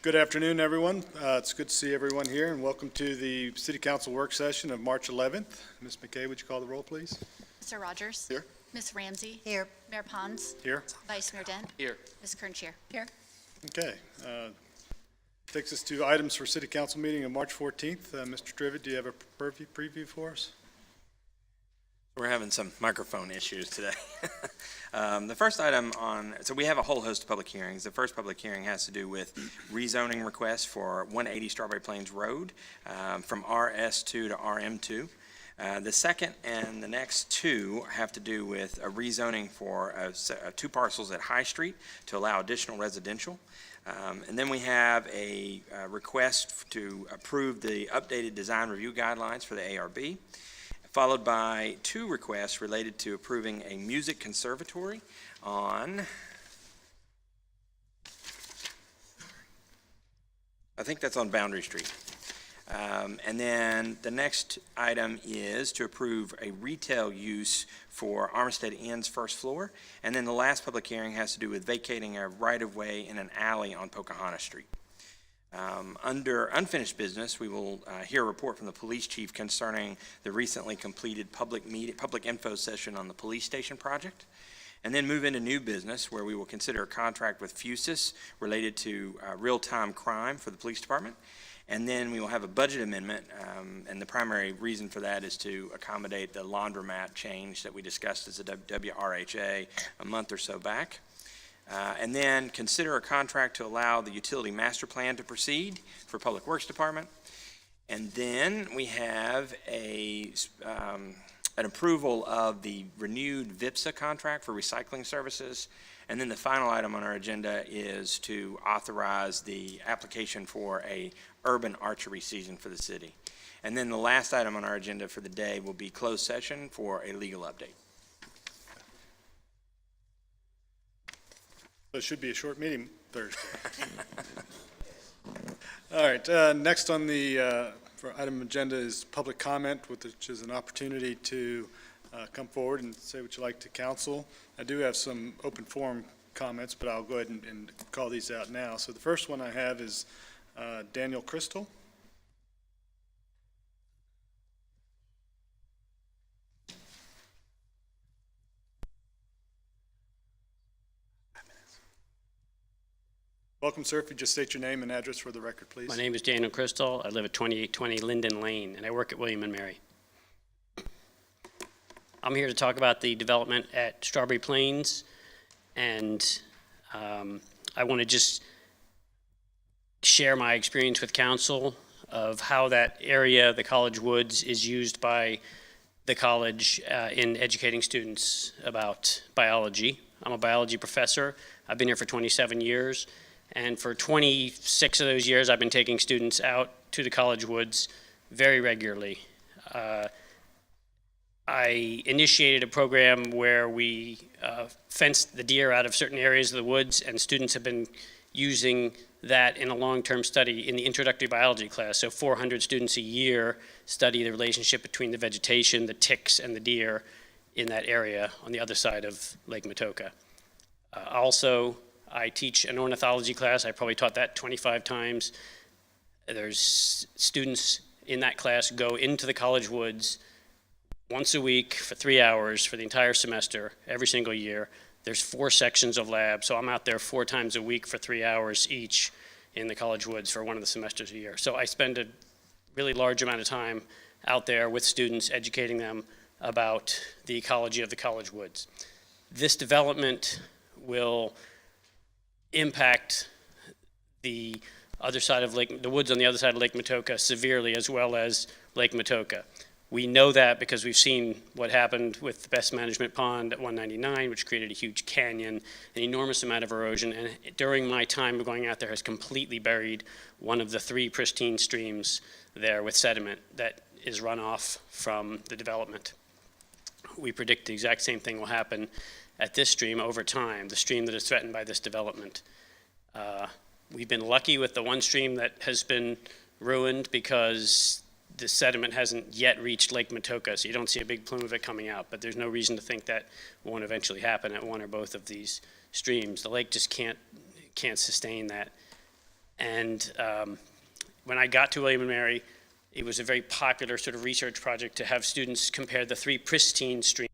Good afternoon, everyone. It's good to see everyone here, and welcome to the City Council work session of March 11th. Ms. McKay, would you call the roll, please? Mr. Rogers? Here. Ms. Ramsey? Here. Mayor Pons? Here. Vice Mayor Dent? Here. Ms. Kernchier? Here. Okay. Takes us to items for City Council meeting on March 14th. Mr. Trivet, do you have a preview for us? We're having some microphone issues today. The first item so we have a whole host of public hearings. The first public hearing has to do with rezoning requests for 180 Strawberry Plains Road from RS2 to RM2. The second and the next two have to do with a rezoning for two parcels at High Street to allow additional residential. And then we have a request to approve the updated design review guidelines for the ARB, followed by two requests related to approving a music conservatory on, I think that's on Boundary Street. And then the next item is to approve a retail use for Armistead Inn's first floor. And then the last public hearing has to do with vacating a right-of-way in an alley on Pocahontas Street. Under unfinished business, we will hear a report from the police chief concerning the recently completed public info session on the police station project, and then move into new business where we will consider a contract with Fusus related to real-time crime for the police department. And then we will have a budget amendment, and the primary reason for that is to accommodate the laundromat change that we discussed as a WRHA a month or so back. And then consider a contract to allow the utility master plan to proceed for Public Works Department. And then we have an approval of the renewed VIPSA contract for recycling services. And then the final item on our agenda is to authorize the application for a urban archery season for the city. And then the last item on our agenda for the day will be closed session for a legal update. So it should be a short meeting Thursday. All right, next on the for item agenda is public comment, which is an opportunity to come forward and say what you like to council. I do have some open forum comments, but I'll go ahead and call these out now. So the first one I have is Daniel Crystal. Welcome, sir. If you just state your name and address for the record, please. My name is Daniel Crystal. I live at 2820 Linden Lane, and I work at William & Mary. I'm here to talk about the development at Strawberry Plains, and I want to just share my experience with council of how that area, the College Woods, is used by the college in educating students about biology. I'm a biology professor. I've been here for 27 years. And for 26 of those years, I've been taking students out to the College Woods very regularly. I initiated a program where we fenced the deer out of certain areas of the woods, and students have been using that in a long-term study in the introductory biology class. So 400 students a year study the relationship between the vegetation, the ticks, and the deer in that area on the other side of Lake Matoka. Also, I teach an ornithology class. I probably taught that 25 times. There's students in that class go into the College Woods once a week for 3 hours for the entire semester, every single year. There's 4 sections of lab, so I'm out there 4 times a week for 3 hours each in the College Woods for one of the semesters a year. So I spend a really large amount of time out there with students, educating them about the ecology of the College Woods. This development will impact the other side of the woods on the other side of Lake Matoka severely, as well as Lake Matoka. We know that because we've seen what happened with the Best Management Pond at 199, which created a huge canyon, an enormous amount of erosion, and during my time of going out there has completely buried one of the 3 pristine streams there with sediment that is runoff from the development. We predict the exact same thing will happen at this stream over time, the stream that is threatened by this development. We've been lucky with the one stream that has been ruined because the sediment hasn't yet reached Lake Matoka, so you don't see a big plume of it coming out, but there's no reason to think that won't eventually happen at one or both of these streams. The lake just can't sustain that. And when I got to William & Mary, it was a very popular sort of research project to have students compare the three pristine streams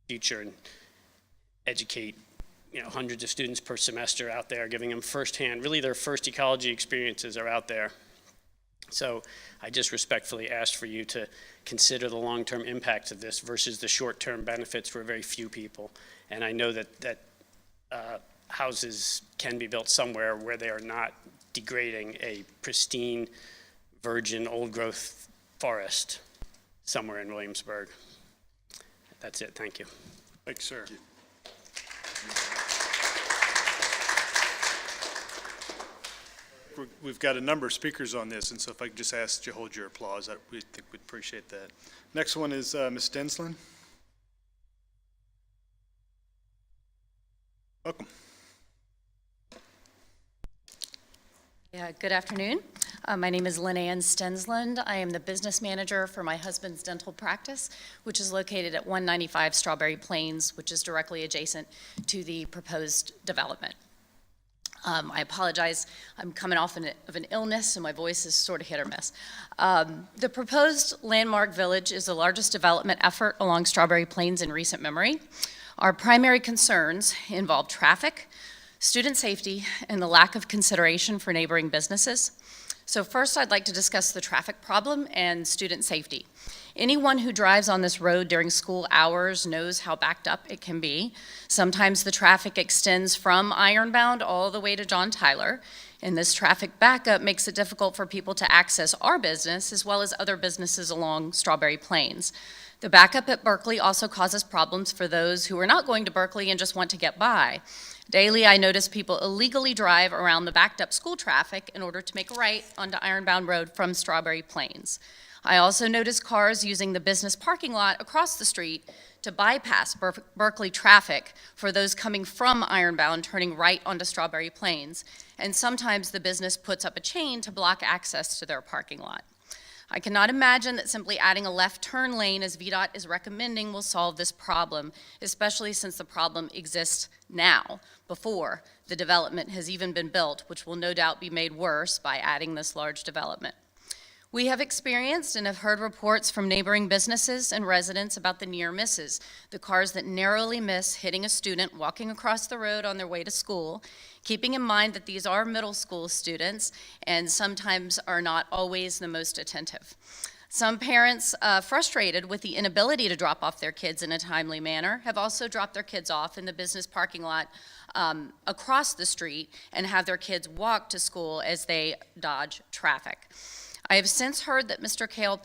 future and educate, hundreds of students per semester out there, giving them firsthand, really their first ecology experiences are out there. So I just respectfully ask for you to consider the long-term impacts of this versus the short-term benefits for very few people. And I know that houses can be built somewhere where they are not degrading a pristine, virgin, old-growth forest somewhere in Williamsburg. That's it. Thank you. Thank you, sir. We've got a number of speakers on this, and so if I could just ask you to hold your applause, we think we'd appreciate that. Next one is Ms. Densland. Welcome. Yeah, good afternoon. My name is Lynn Ann Stensland. I am the business manager for my husband's dental practice, which is located at 195 Strawberry Plains, which is directly adjacent to the proposed development. I apologize, I'm coming off of an illness, so my voice is sort of hit or miss. The proposed Landmark Village is the largest development effort along Strawberry Plains in recent memory. Our primary concerns involve traffic, student safety, and the lack of consideration for neighboring businesses. So first, I'd like to discuss the traffic problem and student safety. Anyone who drives on this road during school hours knows how backed up it can be. Sometimes the traffic extends from Ironbound all the way to John Tyler, and this traffic backup makes it difficult for people to access our business as well as other businesses along Strawberry Plains. The backup at Berkeley also causes problems for those who are not going to Berkeley and just want to get by. Daily, I notice people illegally drive around the backed up school traffic in order to make a right onto Ironbound Road from Strawberry Plains. I also notice cars using the business parking lot across the street to bypass Berkeley traffic for those coming from Ironbound turning right onto Strawberry Plains. And sometimes the business puts up a chain to block access to their parking lot. I cannot imagine that simply adding a left turn lane, as VDOT is recommending, will solve this problem, especially since the problem exists now, before the development has even been built, which will no doubt be made worse by adding this large development. We have experienced and have heard reports from neighboring businesses and residents about the near misses, the cars that narrowly miss hitting a student walking across the road on their way to school, keeping in mind that these are middle school students and sometimes are not always the most attentive. Some parents, frustrated with the inability to drop off their kids in a timely manner, have also dropped their kids off in the business parking lot across the street and have their kids walk to school as they dodge traffic. I have since heard that Mr. Kale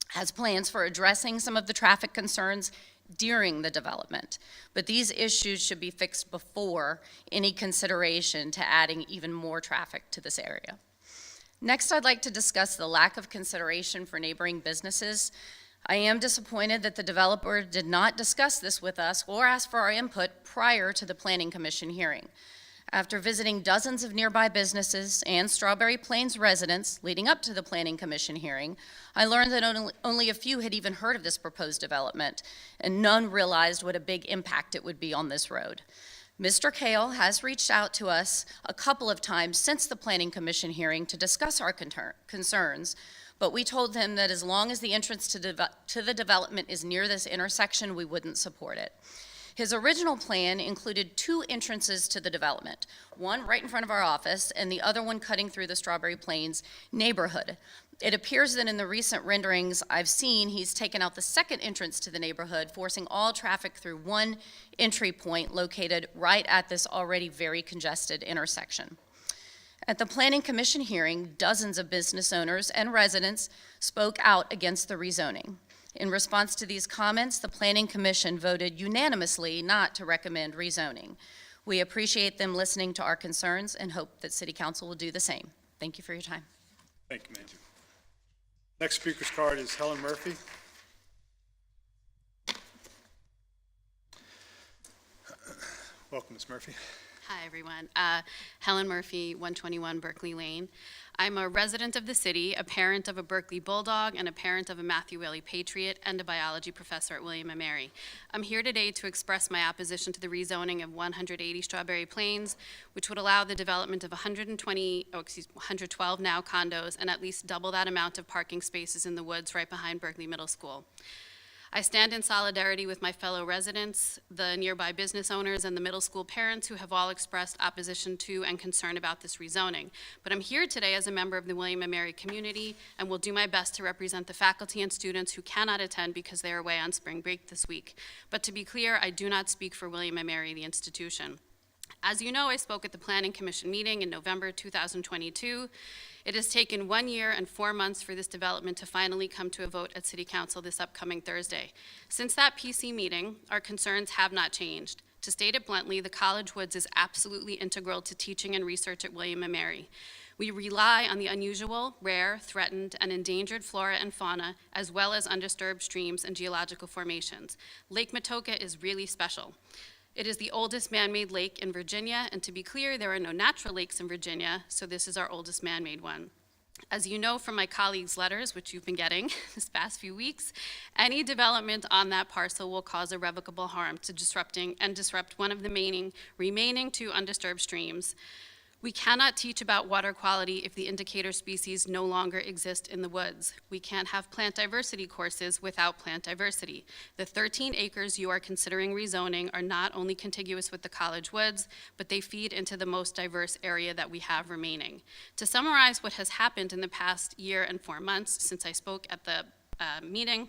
has plans for addressing some of the traffic concerns during the development, but these issues should be fixed before any consideration to adding even more traffic to this area. Next, I'd like to discuss the lack of consideration for neighboring businesses. I am disappointed that the developer did not discuss this with us or ask for our input prior to the Planning Commission hearing. After visiting dozens of nearby businesses and Strawberry Plains residents leading up to the Planning Commission hearing, I learned that only a few had even heard of this proposed development, and none realized what a big impact it would be on this road. Mr. Kale has reached out to us a couple of times since the Planning Commission hearing to discuss our concerns, but we told him that as long as the entrance to the development is near this intersection, we wouldn't support it. His original plan included 2 entrances to the development, one right in front of our office and the other one cutting through the Strawberry Plains neighborhood. It appears that in the recent renderings I've seen, he's taken out the second entrance to the neighborhood, forcing all traffic through one entry point located right at this already very congested intersection. At the Planning Commission hearing, dozens of business owners and residents spoke out against the rezoning. In response to these comments, the Planning Commission voted unanimously not to recommend rezoning. We appreciate them listening to our concerns and hope that City Council will do the same. Thank you for your time. Thank you, Mandy. Next speaker's card is Helen Murphy. Welcome, Ms. Murphy. Hi, everyone. Helen Murphy, 121 Berkeley Lane. I'm a resident of the city, a parent of a Berkeley Bulldog, and a parent of a Matthew Whaley Patriot, and a biology professor at William & Mary. I'm here today to express my opposition to the rezoning of 180 Strawberry Plains, which would allow the development of 112 now condos and at least double that amount of parking spaces in the woods right behind Berkeley Middle School. I stand in solidarity with my fellow residents, the nearby business owners, and the middle school parents who have all expressed opposition to and concern about this rezoning. But I'm here today as a member of the William & Mary community and will do my best to represent the faculty and students who cannot attend because they are away on spring break this week. But to be clear, I do not speak for William & Mary, the institution. As you know, I spoke at the Planning Commission meeting in November 2022. It has taken 1 year and 4 months for this development to finally come to a vote at City Council this upcoming Thursday. Since that PC meeting, our concerns have not changed. To state it bluntly, the College Woods is absolutely integral to teaching and research at William & Mary. We rely on the unusual, rare, threatened, and endangered flora and fauna, as well as undisturbed streams and geological formations. Lake Matoka is really special. It is the oldest man-made lake in Virginia, and to be clear, there are no natural lakes in Virginia, so this is our oldest man-made one. As you know from my colleagues' letters, which you've been getting this past few weeks, any development on that parcel will cause irrevocable harm to disrupt one of the remaining 2 undisturbed streams. We cannot teach about water quality if the indicator species no longer exist in the woods. We can't have plant diversity courses without plant diversity. The 13 acres you are considering rezoning are not only contiguous with the College Woods, but they feed into the most diverse area that we have remaining. To summarize what has happened in the past year and 4 months since I spoke at the meeting,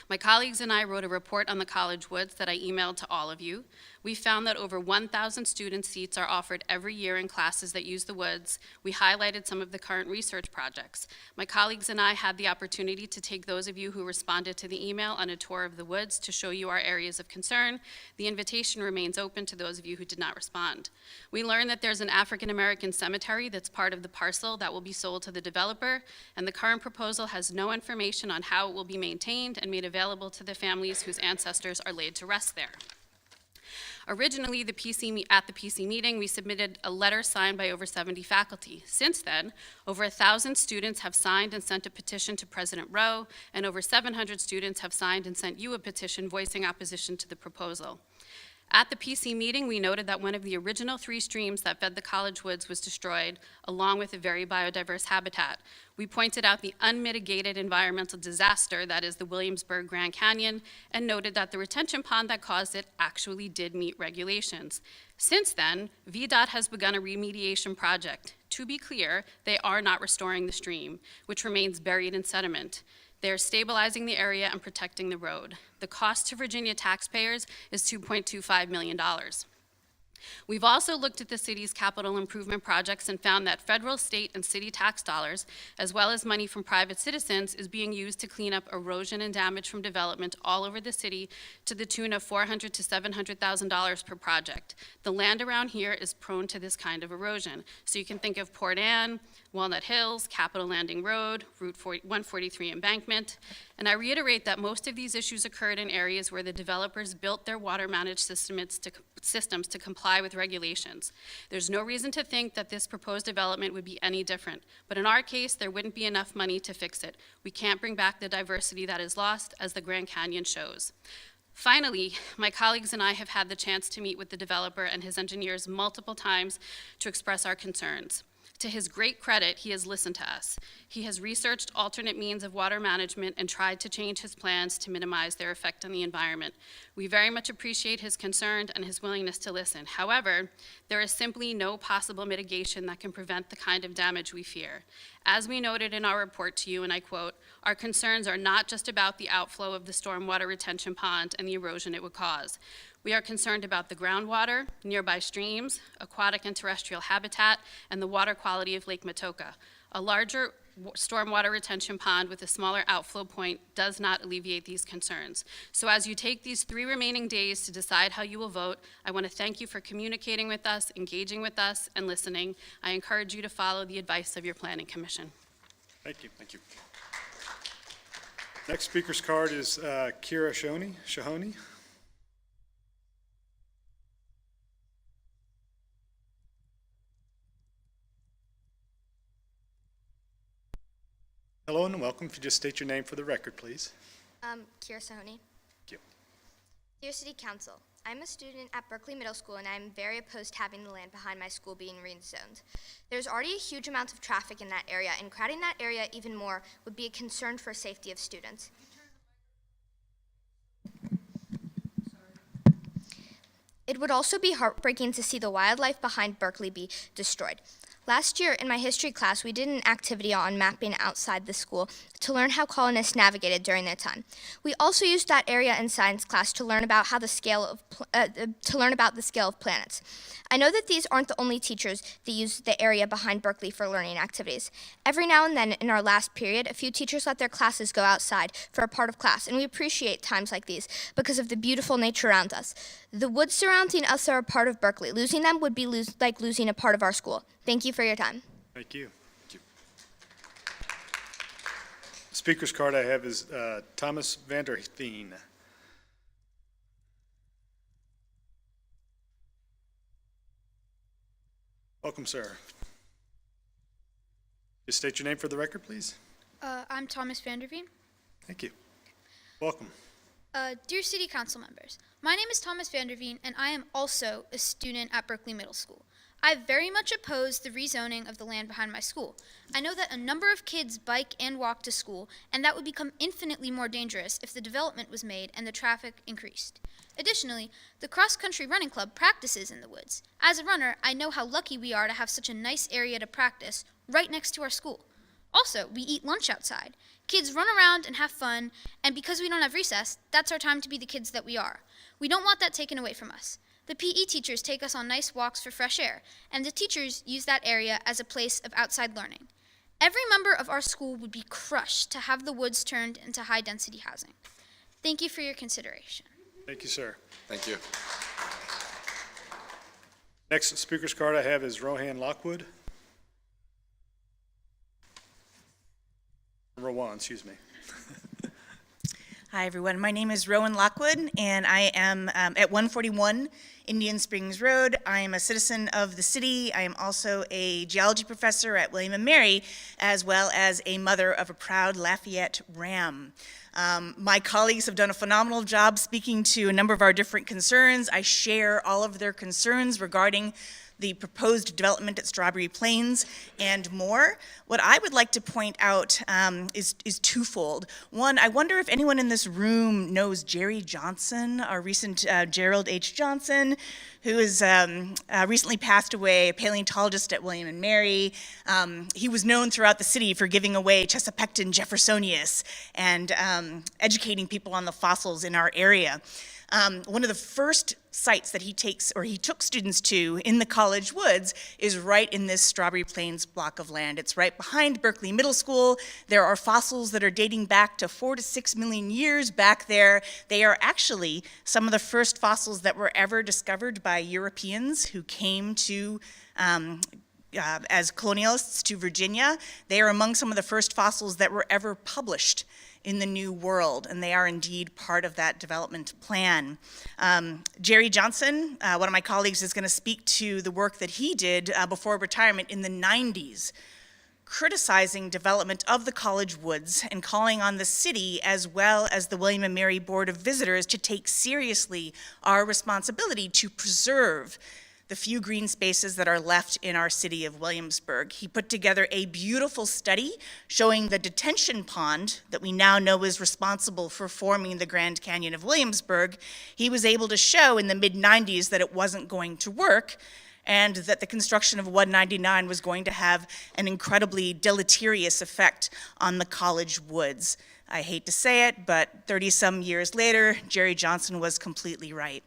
my colleagues and I wrote a report on the College Woods that I emailed to all of you. We found that over 1,000 student seats are offered every year in classes that use the woods. We highlighted some of the current research projects. My colleagues and I had the opportunity to take those of you who responded to the email on a tour of the woods to show you our areas of concern. The invitation remains open to those of you who did not respond. We learned that there's an African-American cemetery that's part of the parcel that will be sold to the developer, and the current proposal has no information on how it will be maintained and made available to the families whose ancestors are laid to rest there. Originally, at the PC meeting, we submitted a letter signed by over 70 faculty. Since then, over 1,000 students have signed and sent a petition to President Rowe, and over 700 students have signed and sent you a petition voicing opposition to the proposal. At the PC meeting, we noted that one of the original 3 streams that fed the College Woods was destroyed, along with a very biodiverse habitat. We pointed out the unmitigated environmental disaster that is the Williamsburg Grand Canyon, and noted that the retention pond that caused it actually did meet regulations. Since then, VDOT has begun a remediation project. To be clear, they are not restoring the stream, which remains buried in sediment. They're stabilizing the area and protecting the road. The cost to Virginia taxpayers is $2.25 million. We've also looked at the city's capital improvement projects and found that federal, state, and city tax dollars, as well as money from private citizens, is being used to clean up erosion and damage from development all over the city to the tune of $400,000 to $700,000 per project. The land around here is prone to this kind of erosion. So you can think of Port Anne, Walnut Hills, Capitol Landing Road, Route 143 Embankment. And I reiterate that most of these issues occurred in areas where the developers built their water managed systems to comply with regulations. There's no reason to think that this proposed development would be any different, but in our case, there wouldn't be enough money to fix it. We can't bring back the diversity that is lost, as the Grand Canyon shows. Finally, my colleagues and I have had the chance to meet with the developer and his engineers multiple times to express our concerns. To his great credit, he has listened to us. He has researched alternate means of water management and tried to change his plans to minimize their effect on the environment. We very much appreciate his concern and his willingness to listen. However, there is simply no possible mitigation that can prevent the kind of damage we fear. As we noted in our report to you, and I quote, "Our concerns are not just about the outflow of the stormwater retention pond and the erosion it would cause. We are concerned about the groundwater, nearby streams, aquatic and terrestrial habitat, and the water quality of Lake Matoka. A larger stormwater retention pond with a smaller outflow point does not alleviate these concerns. So as you take these 3 remaining days to decide how you will vote, I want to thank you for communicating with us, engaging with us, and listening. I encourage you to follow the advice of your Planning Commission." Thank you. Thank you. Next speaker's card is Kira Shahoni. Hello and welcome. If you just state your name for the record, please. Kira Sahoni. Thank you. Dear City Council, I'm a student at Berkeley Middle School and I'm very opposed to having the land behind my school being rezoned. There's already a huge amount of traffic in that area, and crowding that area even more would be a concern for safety of students. It would also be heartbreaking to see the wildlife behind Berkeley be destroyed. Last year in my history class, we did an activity on mapping outside the school to learn how colonists navigated during their time. We also used that area in science class to learn about how the scale of planets. I know that these aren't the only teachers that use the area behind Berkeley for learning activities. Every now and then in our last period, a few teachers let their classes go outside for a part of class, and we appreciate times like these because of the beautiful nature around us. The woods surrounding us are a part of Berkeley. Losing them would be like losing a part of our school. Thank you for your time. Thank you. Thank you. The speaker's card I have is Thomas Vanderveen. Welcome, sir. Just state your name for the record, please. I'm Thomas Vanderveen. Thank you. Welcome. Dear City Council members, my name is Thomas Vanderveen, and I am also a student at Berkeley Middle School. I very much oppose the rezoning of the land behind my school. I know that a number of kids bike and walk to school, and that would become infinitely more dangerous if the development was made and the traffic increased. Additionally, the cross-country running club practices in the woods. As a runner, I know how lucky we are to have such a nice area to practice right next to our school. Also, we eat lunch outside. Kids run around and have fun, and because we don't have recess, that's our time to be the kids that we are. We don't want that taken away from us. The PE teachers take us on nice walks for fresh air, and the teachers use that area as a place of outside learning. Every member of our school would be crushed to have the woods turned into high-density housing. Thank you for your consideration. Thank you, sir. Thank you. Next speaker's card I have is Rohan Lockwood. Rowan, excuse me. Hi, everyone. My name is Rowan Lockwood, and I am at 141 Indian Springs Road. I am a citizen of the city. I am also a geology professor at William & Mary, as well as a mother of a proud Lafayette ram. My colleagues have done a phenomenal job speaking to a number of our different concerns. I share all of their concerns regarding the proposed development at Strawberry Plains and more. What I would like to point out is twofold. One, I wonder if anyone in this room knows Jerry Johnson, our recent Gerald H. Johnson, who has recently passed away, a paleontologist at William & Mary. He was known throughout the city for giving away Chesapeakton Jeffersonius and educating people on the fossils in our area. One of the first sites that he took students to in the college woods is right in this Strawberry Plains block of land. It's right behind Berkeley Middle School. There are fossils that are dating back to 4 to 6 million years back there. They are actually some of the first fossils that were ever discovered by Europeans who came to as colonialists to Virginia. They are among some of the first fossils that were ever published in the New World, and they are indeed part of that development plan. Jerry Johnson, one of my colleagues, is going to speak to the work that he did before retirement in the 90s, criticizing development of the college woods and calling on the city as well as the William and Mary Board of Visitors to take seriously our responsibility to preserve the few green spaces that are left in our city of Williamsburg. He put together a beautiful study showing the detention pond that we now know is responsible for forming the Grand Canyon of Williamsburg. He was able to show in the mid-90s that it wasn't going to work, and that the construction of 199 was going to have an incredibly deleterious effect on the college woods. I hate to say it, but 30-some years later, Jerry Johnson was completely right.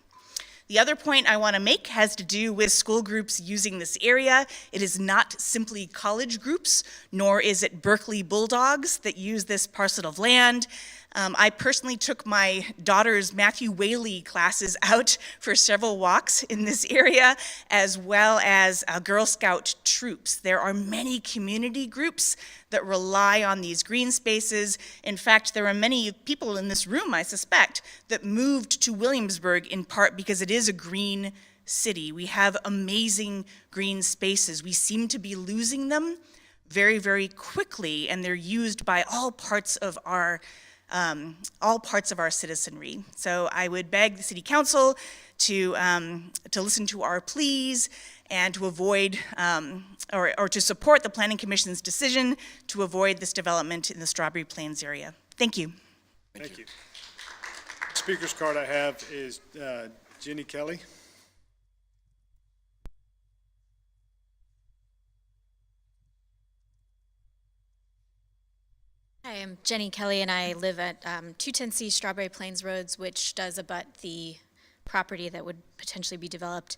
The other point I want to make has to do with school groups using this area. It is not simply college groups, nor is it Berkeley Bulldogs that use this parcel of land. I personally took my daughter's Matthew Whaley classes out for several walks in this area, as well as Girl Scout troops. There are many community groups that rely on these green spaces. In fact, there are many people in this room, I suspect, that moved to Williamsburg in part because it is a green city. We have amazing green spaces. We seem to be losing them very, very quickly, and they're used by all parts of our citizenry. So I would beg the City Council to listen to our pleas and to avoid, or to support the Planning Commission's decision to avoid this development in the Strawberry Plains area. Thank you. Thank you. Speaker's card I have is Jenny Kelly. Hi, I'm Jenny Kelly, and I live at 210C Strawberry Plains Roads, which does abut the property that would potentially be developed.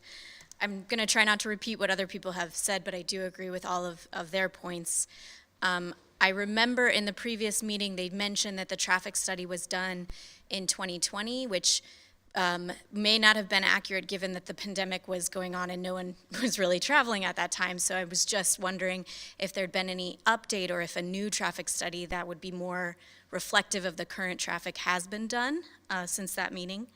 I'm going to try not to repeat what other people have said, but I do agree with all of their points. I remember in the previous meeting, they mentioned that the traffic study was done in 2020, which may not have been accurate given that the pandemic was going on and no one was really traveling at that time. So I was just wondering if there'd been any update or if a new traffic study that would be more reflective of the current traffic has been done since that meeting.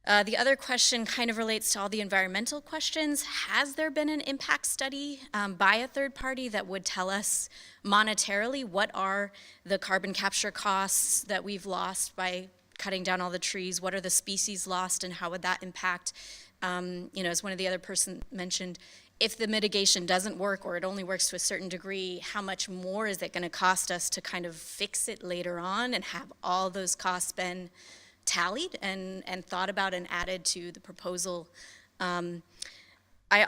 The other question kind of relates to all the environmental questions. Has there been an impact study by a third party that would tell us monetarily what are the carbon capture costs that we've lost by cutting down all the trees? What are the species lost and how would that impact? As one of the other person mentioned, if the mitigation doesn't work or it only works to a certain degree, how much more is it going to cost us to kind of fix it later on and have all those costs been tallied and thought about and added to the proposal? I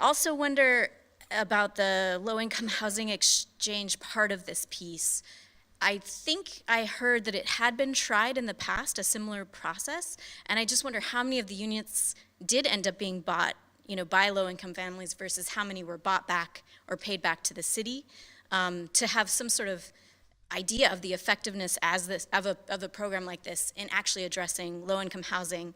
also wonder about the low-income housing exchange part of this piece. I think I heard that it had been tried in the past, a similar process, and I just wonder how many of the units did end up being bought, by low-income families versus how many were bought back or paid back to the city, to have some sort of idea of the effectiveness of a program like this in actually addressing low-income housing,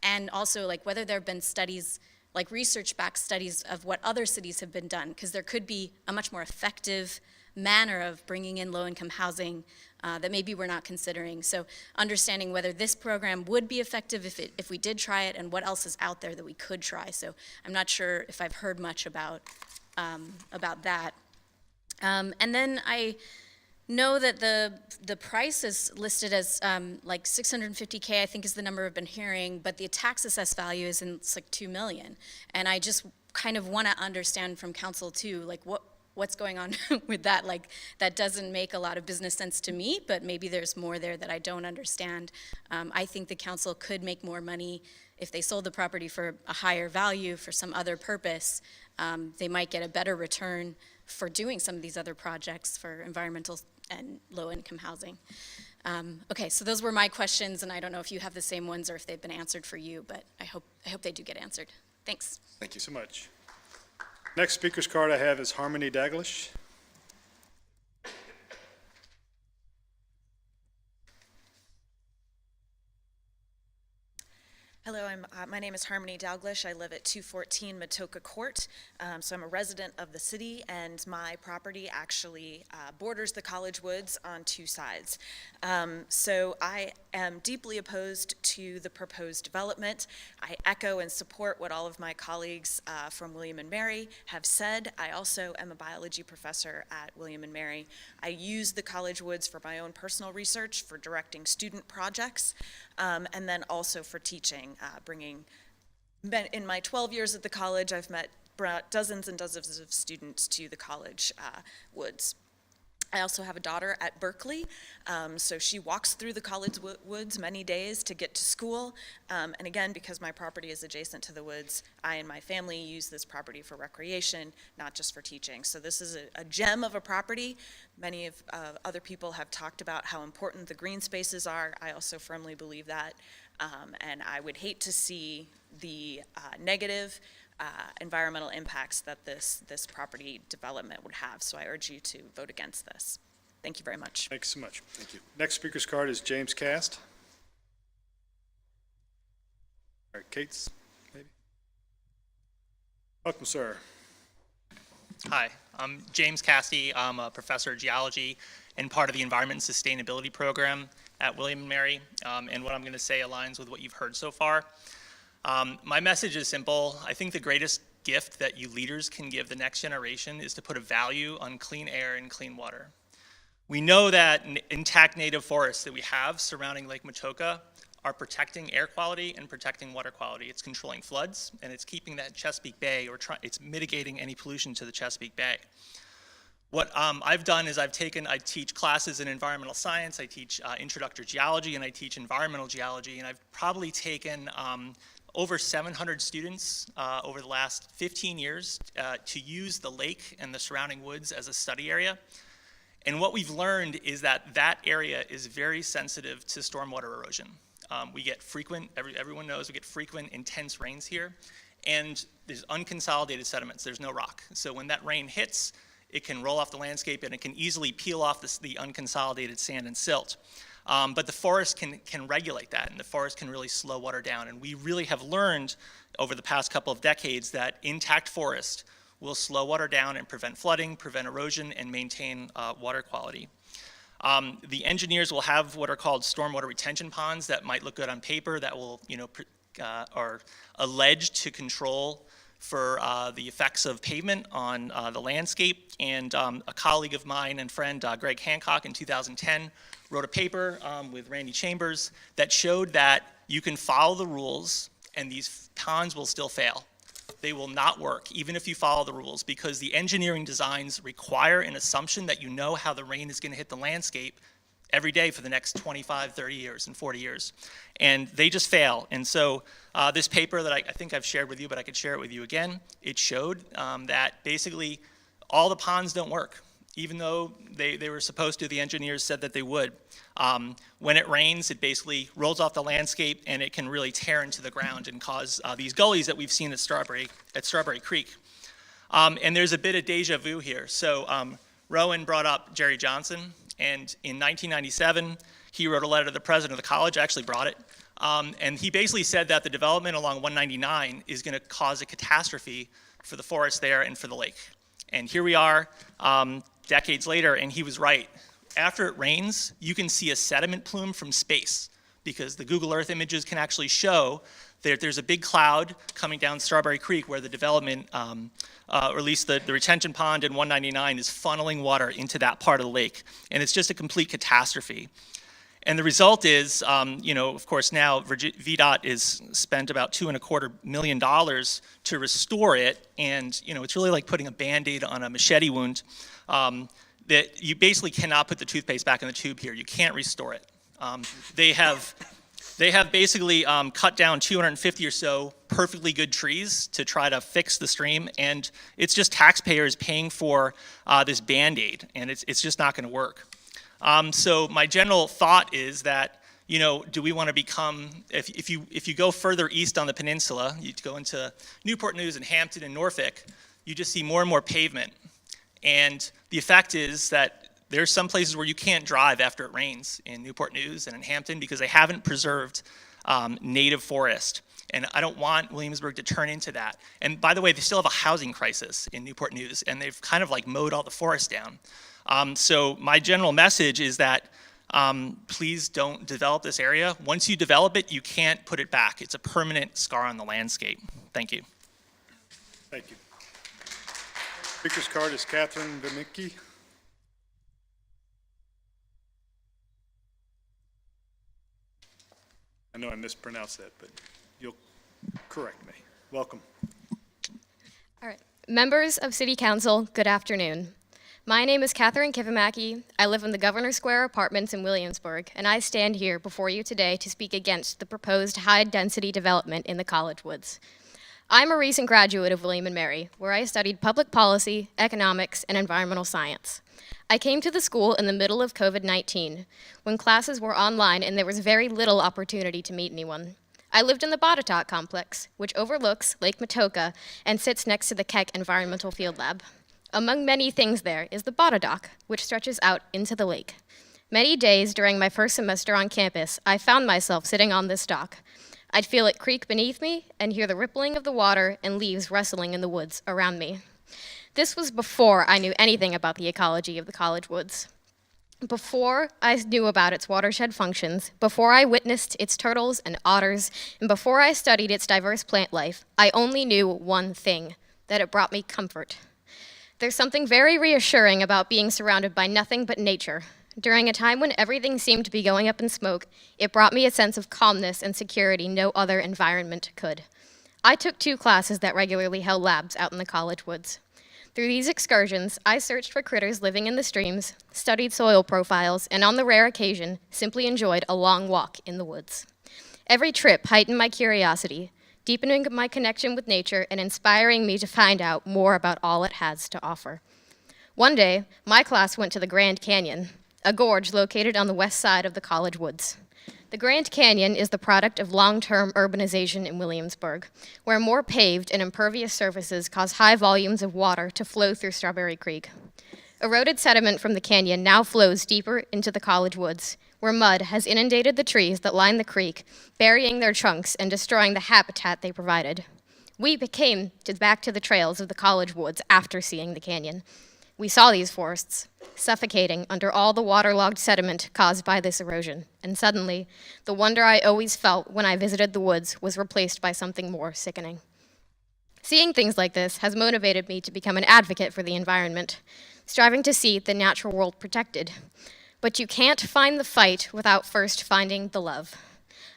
and also like whether there have been studies, like research-backed studies of what other cities have been done, because there could be a much more effective manner of bringing in low-income housing that maybe we're not considering. So understanding whether this program would be effective if we did try it, and what else is out there that we could try. So I'm not sure if I've heard much about that. And then I know that the price is listed as like $650K, I think is the number I've been hearing, but the tax assessed value is it's like $2 million. And I just kind of want to understand from council too, like what's going on with that. Like that doesn't make a lot of business sense to me, but maybe there's more there that I don't understand. I think the council could make more money if they sold the property for a higher value for some other purpose. They might get a better return for doing some of these other projects for environmental and low-income housing. Okay, so those were my questions, and I don't know if you have the same ones or if they've been answered for you, but I hope they do get answered. Thanks. Thank you so much. Next speaker's card I have is Harmony Daglish. Hello, my name is Harmony Dalglish. I live at 214 Matoka Court. So I'm a resident of the city, and my property actually borders the College Woods on two sides. So I am deeply opposed to the proposed development. I echo and support what all of my colleagues from William & Mary have said. I also am a biology professor at William & Mary. I use the College Woods for my own personal research, for directing student projects, and then also for teaching, in my 12 years at the college, I've brought dozens and dozens of students to the college woods. I also have a daughter at Berkeley, so she walks through the college woods many days to get to school. And again, because my property is adjacent to the woods, I and my family use this property for recreation, not just for teaching. So this is a gem of a property. Many of other people have talked about how important the green spaces are. I also firmly believe that. And I would hate to see the negative environmental impacts that this property development would have. So I urge you to vote against this. Thank you very much. Thanks so much. Thank you. Next speaker's card is James Cast. All right, Kate's, maybe. Welcome, sir. Hi, I'm James Cassidy. I'm a professor of geology and part of the Environment and Sustainability program at William & Mary. And what I'm going to say aligns with what you've heard so far. My message is simple. I think the greatest gift that you leaders can give the next generation is to put a value on clean air and clean water. We know that intact native forests that we have surrounding Lake Matoka are protecting air quality and protecting water quality. It's controlling floods, and it's keeping that Chesapeake Bay, it's mitigating any pollution to the Chesapeake Bay. What I've done is I teach classes in environmental science, I teach introductory geology, and I teach environmental geology, and I've probably taken over 700 students over the last 15 years to use the lake and the surrounding woods as a study area. And what we've learned is that that area is very sensitive to stormwater erosion. We get frequent, everyone knows, we get frequent intense rains here, and there's unconsolidated sediments, there's no rock. So when that rain hits, it can roll off the landscape and it can easily peel off the unconsolidated sand and silt. But the forest can regulate that, and the forest can really slow water down. And we really have learned over the past couple of decades that intact forest will slow water down and prevent flooding, prevent erosion, and maintain water quality. The engineers will have what are called stormwater retention ponds that might look good on paper, that will, are alleged to control for the effects of pavement on the landscape. And a colleague of mine and friend, Greg Hancock, in 2010, wrote a paper with Randy Chambers that showed that you can follow the rules and these ponds will still fail. They will not work, even if you follow the rules, because the engineering designs require an assumption that you know how the rain is going to hit the landscape every day for the next 25, 30 years, and 40 years. And they just fail. And so this paper that I think I've shared with you, but I could share it with you again, it showed that basically all the ponds don't work, even though they were supposed to. The engineers said that they would. When it rains, it basically rolls off the landscape, and it can really tear into the ground and cause these gullies that we've seen at Strawberry Creek. And there's a bit of deja vu here. So Rowan brought up Jerry Johnson, and in 1997, he wrote a letter to the president of the college. I actually brought it. And he basically said that the development along 199 is going to cause a catastrophe for the forest there and for the lake. And here we are decades later, and he was right. After it rains, you can see a sediment plume from space, because the Google Earth images can actually show that there's a big cloud coming down Strawberry Creek where the development, or at least the retention pond in 199 is funneling water into that part of the lake. And it's just a complete catastrophe. And the result is, of course, now VDOT is spent about $2.25 million to restore it. And, it's really like putting a Band-Aid on a machete wound. That you basically cannot put the toothpaste back in the tube here. You can't restore it. They have basically cut down 250 or so perfectly good trees to try to fix the stream, and it's just taxpayers paying for this Band-Aid, and it's just not going to work. So my general thought is that, do we want to become, if you go further east on the peninsula, you go into Newport News and Hampton and Norfolk, you just see more and more pavement. And the effect is that there's some places where you can't drive after it rains in Newport News and in Hampton because they haven't preserved native forest. And I don't want Williamsburg to turn into that. And by the way, they still have a housing crisis in Newport News, and they've kind of like mowed all the forest down. So my general message is that please don't develop this area. Once you develop it, you can't put it back. It's a permanent scar on the landscape. Thank you. Thank you. Speaker's card is Catherine Demicky. I know I mispronounced that, but you'll correct me. Welcome. All right. Members of City Council, good afternoon. My name is Catherine Kivimaki. I live in the Governor Square Apartments in Williamsburg, and I stand here before you today to speak against the proposed high-density development in the College Woods. I'm a recent graduate of William & Mary, where I studied public policy, economics, and environmental science. I came to the school in the middle of COVID-19, when classes were online and there was very little opportunity to meet anyone. I lived in the Botetourt complex, which overlooks Lake Matoka and sits next to the Keck Environmental Field Lab. Among many things there is the Botetourt, which stretches out into the lake. Many days during my first semester on campus, I found myself sitting on this dock. I'd feel it creak beneath me and hear the rippling of the water and leaves rustling in the woods around me. This was before I knew anything about the ecology of the College Woods. Before I knew about its watershed functions, before I witnessed its turtles and otters, and before I studied its diverse plant life, I only knew one thing, that it brought me comfort. There's something very reassuring about being surrounded by nothing but nature. During a time when everything seemed to be going up in smoke, it brought me a sense of calmness and security no other environment could. I took 2 classes that regularly held labs out in the College Woods. Through these excursions, I searched for critters living in the streams, studied soil profiles, and on the rare occasion, simply enjoyed a long walk in the woods. Every trip heightened my curiosity, deepening my connection with nature and inspiring me to find out more about all it has to offer. One day, my class went to the Grand Canyon, a gorge located on the west side of the College Woods. The Grand Canyon is the product of long-term urbanization in Williamsburg, where more paved and impervious surfaces cause high volumes of water to flow through Strawberry Creek. Eroded sediment from the canyon now flows deeper into the College Woods, where mud has inundated the trees that line the creek, burying their trunks and destroying the habitat they provided. We came back to the trails of the College Woods after seeing the canyon. We saw these forests, suffocating under all the waterlogged sediment caused by this erosion, and suddenly, the wonder I always felt when I visited the woods was replaced by something more sickening. Seeing things like this has motivated me to become an advocate for the environment, striving to see the natural world protected. But you can't find the fight without first finding the love.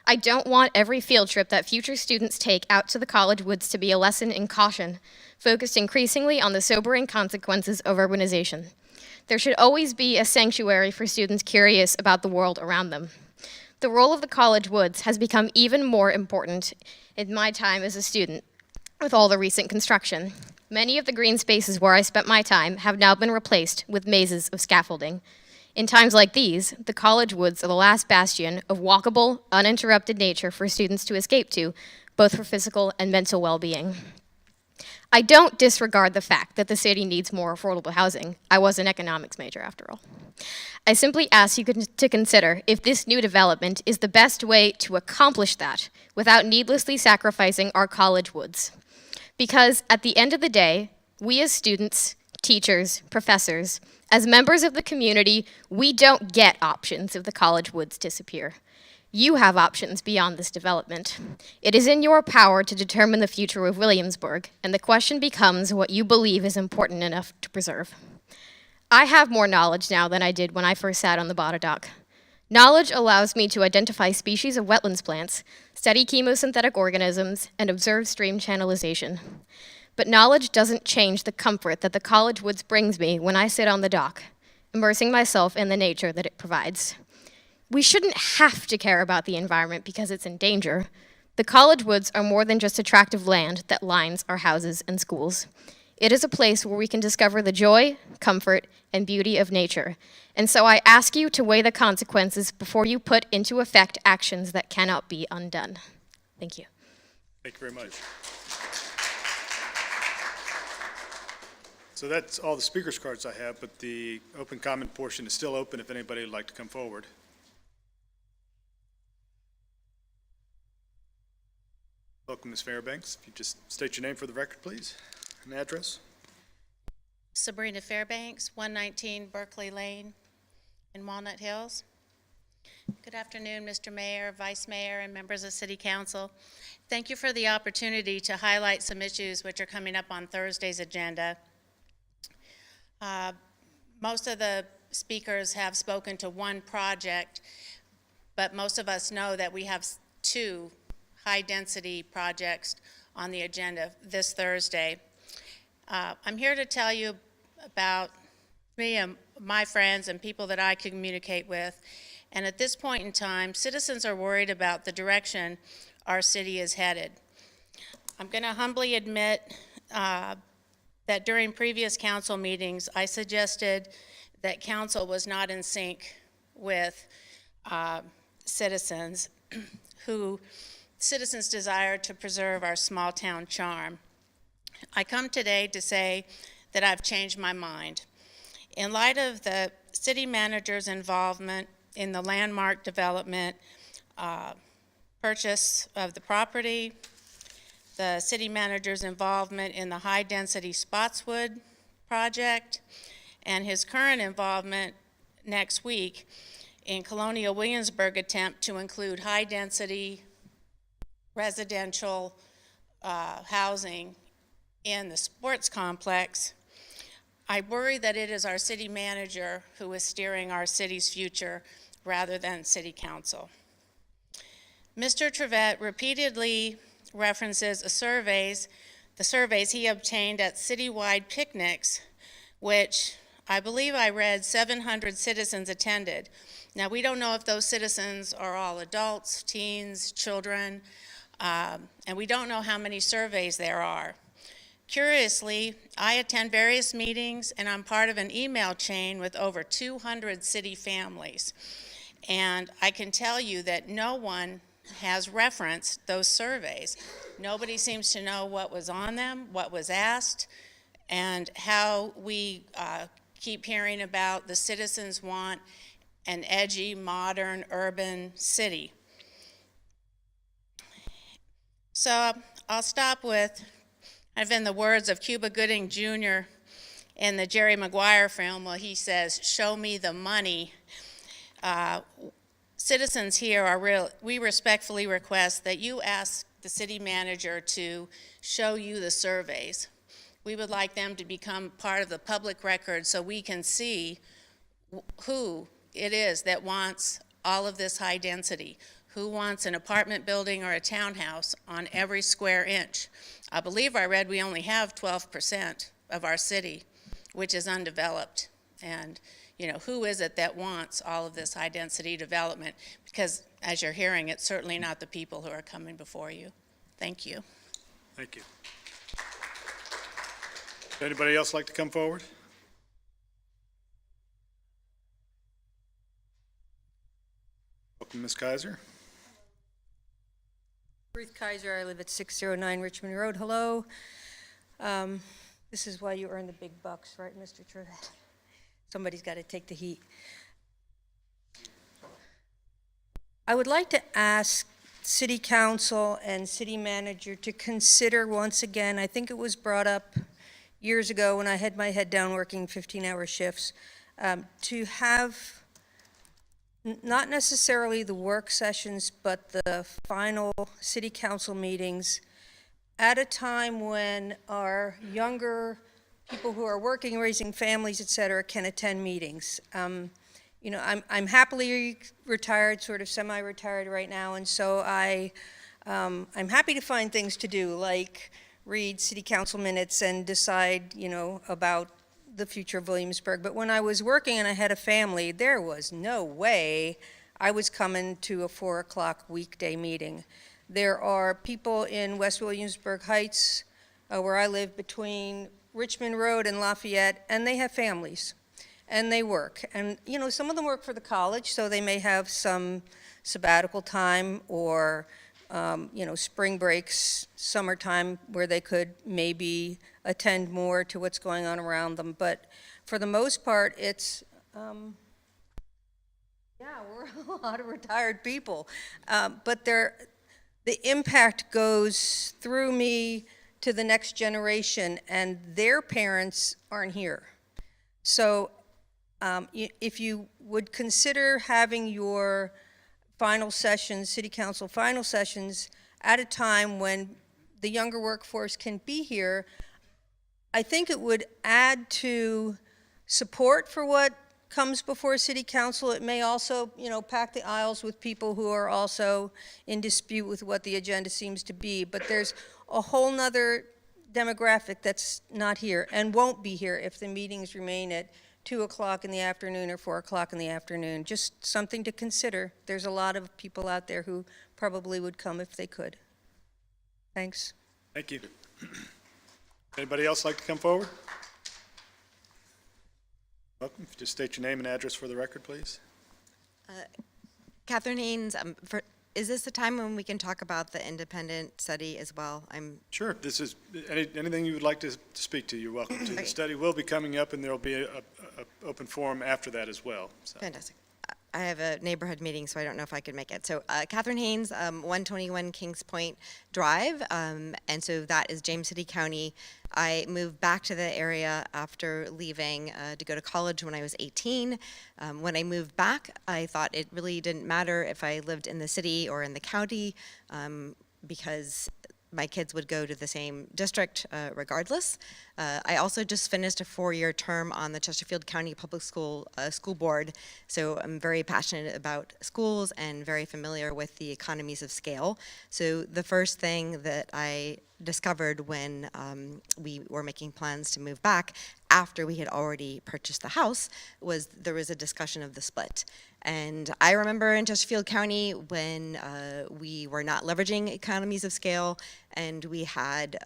I don't want every field trip that future students take out to the College Woods to be a lesson in caution, focused increasingly on the sobering consequences of urbanization. There should always be a sanctuary for students curious about the world around them. The role of the College Woods has become even more important in my time as a student with all the recent construction. Many of the green spaces where I spent my time have now been replaced with mazes of scaffolding. In times like these, the College Woods are the last bastion of walkable, uninterrupted nature for students to escape to, both for physical and mental well-being. I don't disregard the fact that the city needs more affordable housing. I was an economics major, after all. I simply ask you to consider if this new development is the best way to accomplish that without needlessly sacrificing our College Woods. Because at the end of the day, we as students, teachers, professors, as members of the community, we don't get options if the College Woods disappear. You have options beyond this development. It is in your power to determine the future of Williamsburg, and the question becomes what you believe is important enough to preserve. I have more knowledge now than I did when I first sat on the Botetourt. Knowledge allows me to identify species of wetlands plants, study chemosynthetic organisms, and observe stream channelization. But knowledge doesn't change the comfort that the College Woods brings me when I sit on the dock, immersing myself in the nature that it provides. We shouldn't have to care about the environment because it's in danger. The College Woods are more than just attractive land that lines our houses and schools. It is a place where we can discover the joy, comfort, and beauty of nature. And so I ask you to weigh the consequences before you put into effect actions that cannot be undone. Thank you. Thank you very much. So that's all the speakers' cards I have, but the open comment portion is still open if anybody would like to come forward. Welcome, Ms. Fairbanks. If you just state your name for the record, please, and address. Sabrina Fairbanks, 119 Berkeley Lane in Walnut Hills. Good afternoon, Mr. Mayor, Vice Mayor, and members of City Council. Thank you for the opportunity to highlight some issues which are coming up on Thursday's agenda. Most of the speakers have spoken to one project, but most of us know that we have two high-density projects on the agenda this Thursday. I'm here to tell you about me and my friends and people that I communicate with. And at this point in time, citizens are worried about the direction our city is headed. I'm going to humbly admit that during previous council meetings, I suggested that council was not in sync with citizens citizens desire to preserve our small town charm. I come today to say that I've changed my mind. In light of the city manager's involvement in the landmark development, purchase of the property, the city manager's involvement in the high-density Spotswood project, and his current involvement next week in Colonial Williamsburg attempt to include high-density residential housing in the sports complex, I worry that it is our city manager who is steering our city's future rather than city council. Mr. Trevette repeatedly references the surveys he obtained at citywide picnics, which I believe I read 700 citizens attended. Now, we don't know if those citizens are all adults, teens, children, and we don't know how many surveys there are. Curiously, I attend various meetings, and I'm part of an email chain with over 200 city families. And I can tell you that no one has referenced those surveys. Nobody seems to know what was on them, what was asked, and how we keep hearing about the citizens want an edgy, modern, urban city. So I'll stop with, I've in the words of Cuba Gooding Jr. in the Jerry Maguire film, where he says, "Show me the money." Citizens here we respectfully request that you ask the city manager to show you the surveys. We would like them to become part of the public record so we can see who it is that wants all of this high density, who wants an apartment building or a townhouse on every square inch. I believe I read we only have 12% of our city, which is undeveloped. And who is it that wants all of this high-density development? Because, as you're hearing, it's certainly not the people who are coming before you. Thank you. Thank you. Would anybody else like to come forward? Welcome, Ms. Kaiser. Ruth Kaiser, I live at 609 Richmond Road. Hello. This is why you earn the big bucks, right, Mr. Trevette? Somebody's got to take the heat. I would like to ask City Council and City Manager to consider once again, I think it was brought up years ago when I had my head down working 15-hour shifts, to have not necessarily the work sessions, but the final City Council meetings at a time when our younger people who are working, raising families, et cetera, can attend meetings. I'm happily retired, sort of semi-retired right now, and so I'm happy to find things to do, like read city council minutes and decide, about the future of Williamsburg. But when I was working and I had a family, there was no way I was coming to a 4 o'clock weekday meeting. There are people in West Williamsburg Heights, where I live, between Richmond Road and Lafayette, and they have families, and they work. And, some of them work for the college, so they may have some sabbatical time or, spring breaks, summertime, where they could maybe attend more to what's going on around them. But for the most part, it's, we're a lot of retired people. But the impact goes through me to the next generation, and their parents aren't here. So if you would consider having your final sessions, city council final sessions, at a time when the younger workforce can be here, I think it would add to support for what comes before city council. It may also, pack the aisles with people who are also in dispute with what the agenda seems to be. But there's a whole nother demographic that's not here and won't be here if the meetings remain at 2 o'clock in the afternoon or 4 o'clock in the afternoon. Just something to consider. There's a lot of people out there who probably would come if they could. Thanks. Thank you. Anybody else like to come forward? Welcome. Just state your name and address for the record, please. Catherine Haynes, is this the time when we can talk about the independent study as well? Sure. This is anything you would like to speak to, you're welcome to. The study will be coming up, and there will be a open forum after that as well. So. Fantastic. I have a neighborhood meeting, so I don't know if I could make it. So Catherine Haynes, 121 Kings Point Drive, and so that is James City County. I moved back to the area after leaving to go to college when I was 18. When I moved back, I thought it really didn't matter if I lived in the city or in the county, because my kids would go to the same district regardless. I also just finished a 4-year term on the Chesterfield County Public School Board, so I'm very passionate about schools and very familiar with the economies of scale. So the first thing that I discovered when we were making plans to move back after we had already purchased the house was there was a discussion of the split. And I remember in Chesterfield County when we were not leveraging economies of scale, and we had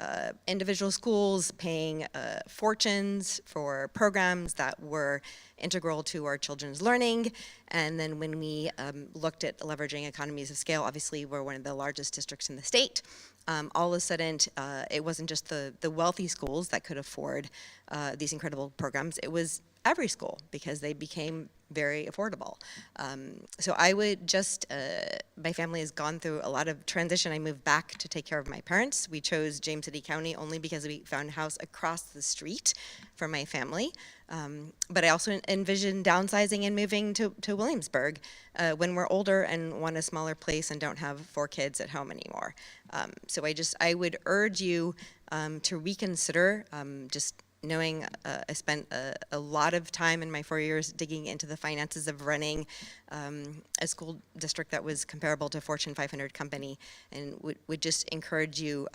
individual schools paying fortunes for programs that were integral to our children's learning. And then when we looked at leveraging economies of scale, obviously we're one of the largest districts in the state. All of a sudden, it wasn't just the wealthy schools that could afford these incredible programs. It was every school, because they became very affordable. So I would just, my family has gone through a lot of transition. I moved back to take care of my parents. We chose James City County only because we found a house across the street from my family. But I also envision downsizing and moving to Williamsburg when we're older and want a smaller place and don't have 4 kids at home anymore. So I would urge you to reconsider, just knowing I spent a lot of time in my 4 years digging into the finances of running a school district that was comparable to a Fortune 500 company, and would just encourage you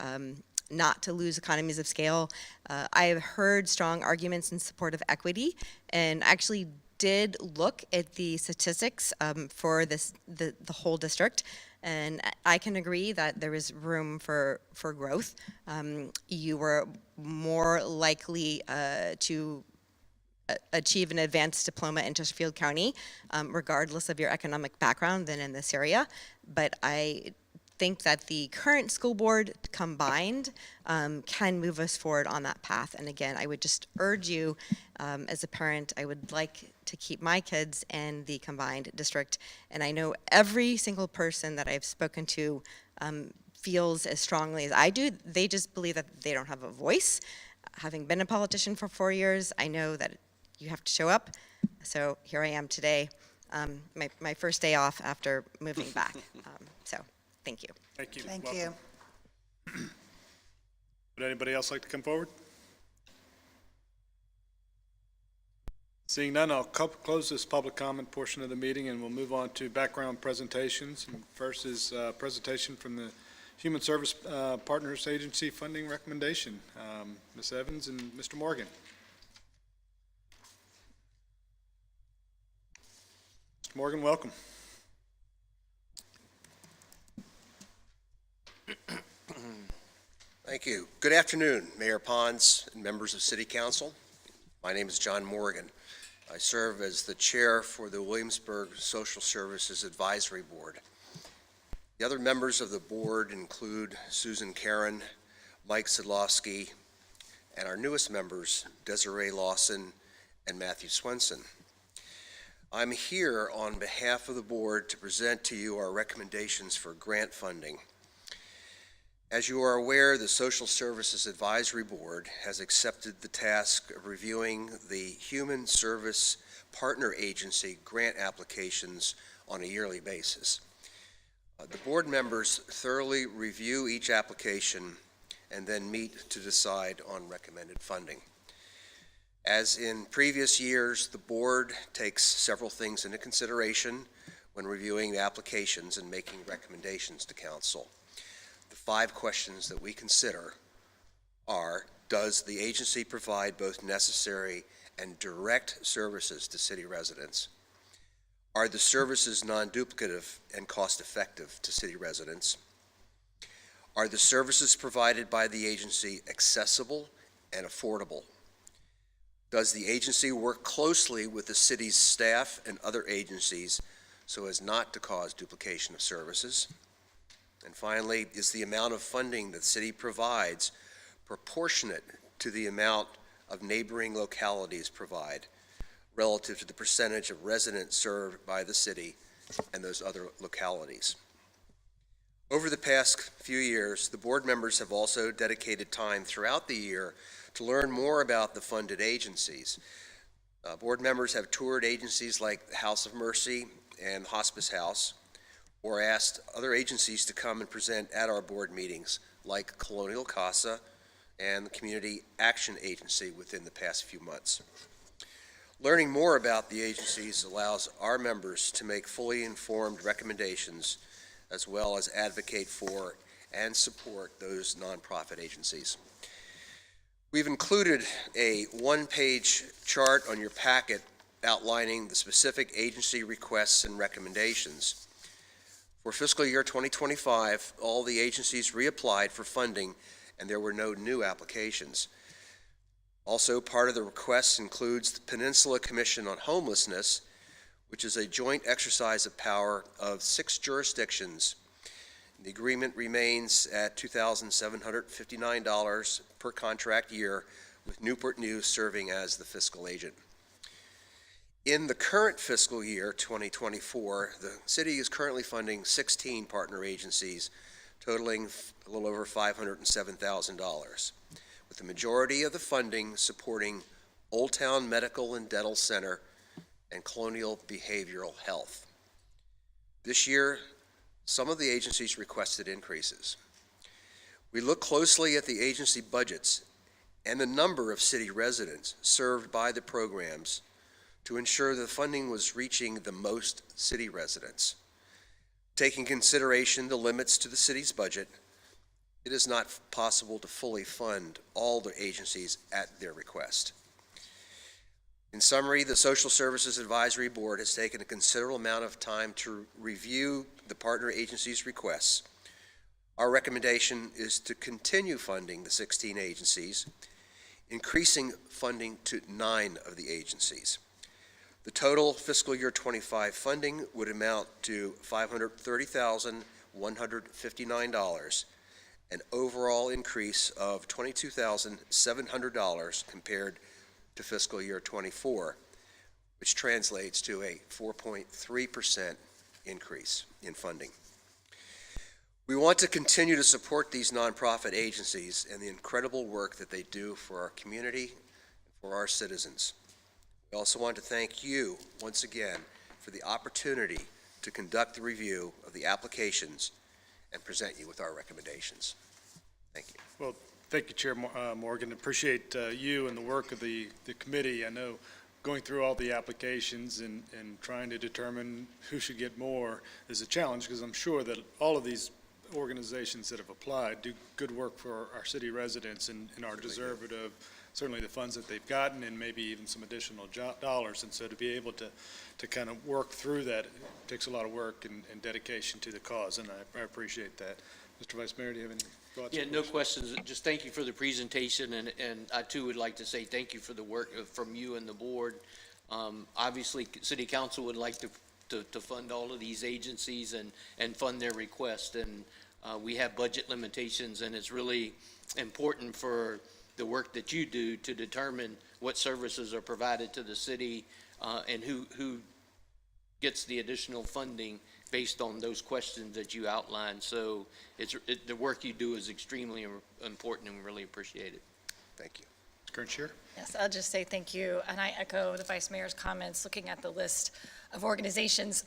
not to lose economies of scale. I have heard strong arguments in support of equity, and actually did look at the statistics for the whole district. And I can agree that there is room for growth. You were more likely to achieve an advanced diploma in Chesterfield County, regardless of your economic background, than in this area. But I think that the current school board combined can move us forward on that path. And again, I would just urge you, as a parent, I would like to keep my kids in the combined district. And I know every single person that I've spoken to feels as strongly as I do. They just believe that they don't have a voice. Having been a politician for 4 years, I know that you have to show up. So here I am today, my first day off after moving back. So thank you. Thank you. Thank Welcome. you. Would anybody else like to come forward? Seeing none, I'll close this public comment portion of the meeting, and we'll move on to background presentations. And first is a presentation from the Human Service Partners Agency funding recommendation. Ms. Evans and Mr. Morgan. Mr. Morgan, welcome. Thank you. Good afternoon, Mayor Pons and members of City Council. My name is John Morgan. I serve as the chair for the Williamsburg Social Services Advisory Board. The other members of the board include Susan Karen, Mike Sidlowski, and our newest members, Desiree Lawson and Matthew Swenson. I'm here on behalf of the board to present to you our recommendations for grant funding. As you are aware, the Social Services Advisory Board has accepted the task of reviewing the Human Service Partner Agency grant applications on a yearly basis. The board members thoroughly review each application and then meet to decide on recommended funding. As in previous years, the board takes several things into consideration when reviewing the applications and making recommendations to council. The 5 questions that we consider are: does the agency provide both necessary and direct services to city residents? Are the services non-duplicative and cost-effective to city residents? Are the services provided by the agency accessible and affordable? Does the agency work closely with the city's staff and other agencies so as not to cause duplication of services? And finally, is the amount of funding that the city provides proportionate to the amount of neighboring localities provide relative to the percentage of residents served by the city and those other localities? Over the past few years, the board members have also dedicated time throughout the year to learn more about the funded agencies. Board members have toured agencies like the House of Mercy and Hospice House, or asked other agencies to come and present at our board meetings, like Colonial Casa and the Community Action Agency within the past few months. Learning more about the agencies allows our members to make fully informed recommendations, as well as advocate for and support those nonprofit agencies. We've included a one-page chart on your packet outlining the specific agency requests and recommendations. For fiscal year 2025, all the agencies reapplied for funding, and there were no new applications. Also, part of the request includes the Peninsula Commission on Homelessness, which is a joint exercise of power of 6 jurisdictions. The agreement remains at $2,759 per contract year, with Newport News serving as the fiscal agent. In the current fiscal year, 2024, the city is currently funding 16 partner agencies, totaling a little over $507,000, with the majority of the funding supporting Old Town Medical and Dental Center and Colonial Behavioral Health. This year, some of the agencies requested increases. We look closely at the agency budgets and the number of city residents served by the programs to ensure the funding was reaching the most city residents. Taking consideration the limits to the city's budget, it is not possible to fully fund all the agencies at their request. In summary, the Social Services Advisory Board has taken a considerable amount of time to review the partner agencies' requests. Our recommendation is to continue funding the 16 agencies, increasing funding to 9 of the agencies. The total fiscal year 25 funding would amount to $530,159, an overall increase of $22,700 compared to fiscal year 24, which translates to a 4.3% increase in funding. We want to continue to support these nonprofit agencies and the incredible work that they do for our community and for our citizens. We also want to thank you once again for the opportunity to conduct the review of the applications and present you with our recommendations. Thank you. Well, thank you, Chair Morgan. Appreciate you and the work of the committee. I know going through all the applications and trying to determine who should get more is a challenge, because I'm sure that all of these organizations that have applied do good work for our city residents and are deserving of certainly the funds that they've gotten and maybe even some additional dollars. And so to be able to kind of work through that takes a lot of work and dedication to the cause, and I appreciate that. Mr. Vice Mayor, do you have any thoughts? Yeah, no questions. Just thank you for the presentation, and I too would like to say thank you for the work from you and the board. Obviously, City Council would like to fund all of these agencies and fund their request, and we have budget limitations, and it's really important for the work that you do to determine what services are provided to the city and who gets the additional funding based on those questions that you outlined. So the work you do is extremely important, and we really appreciate it. Thank you. Current Chair? Yes, I'll just say thank you, and I echo the Vice Mayor's comments, looking at the list of organizations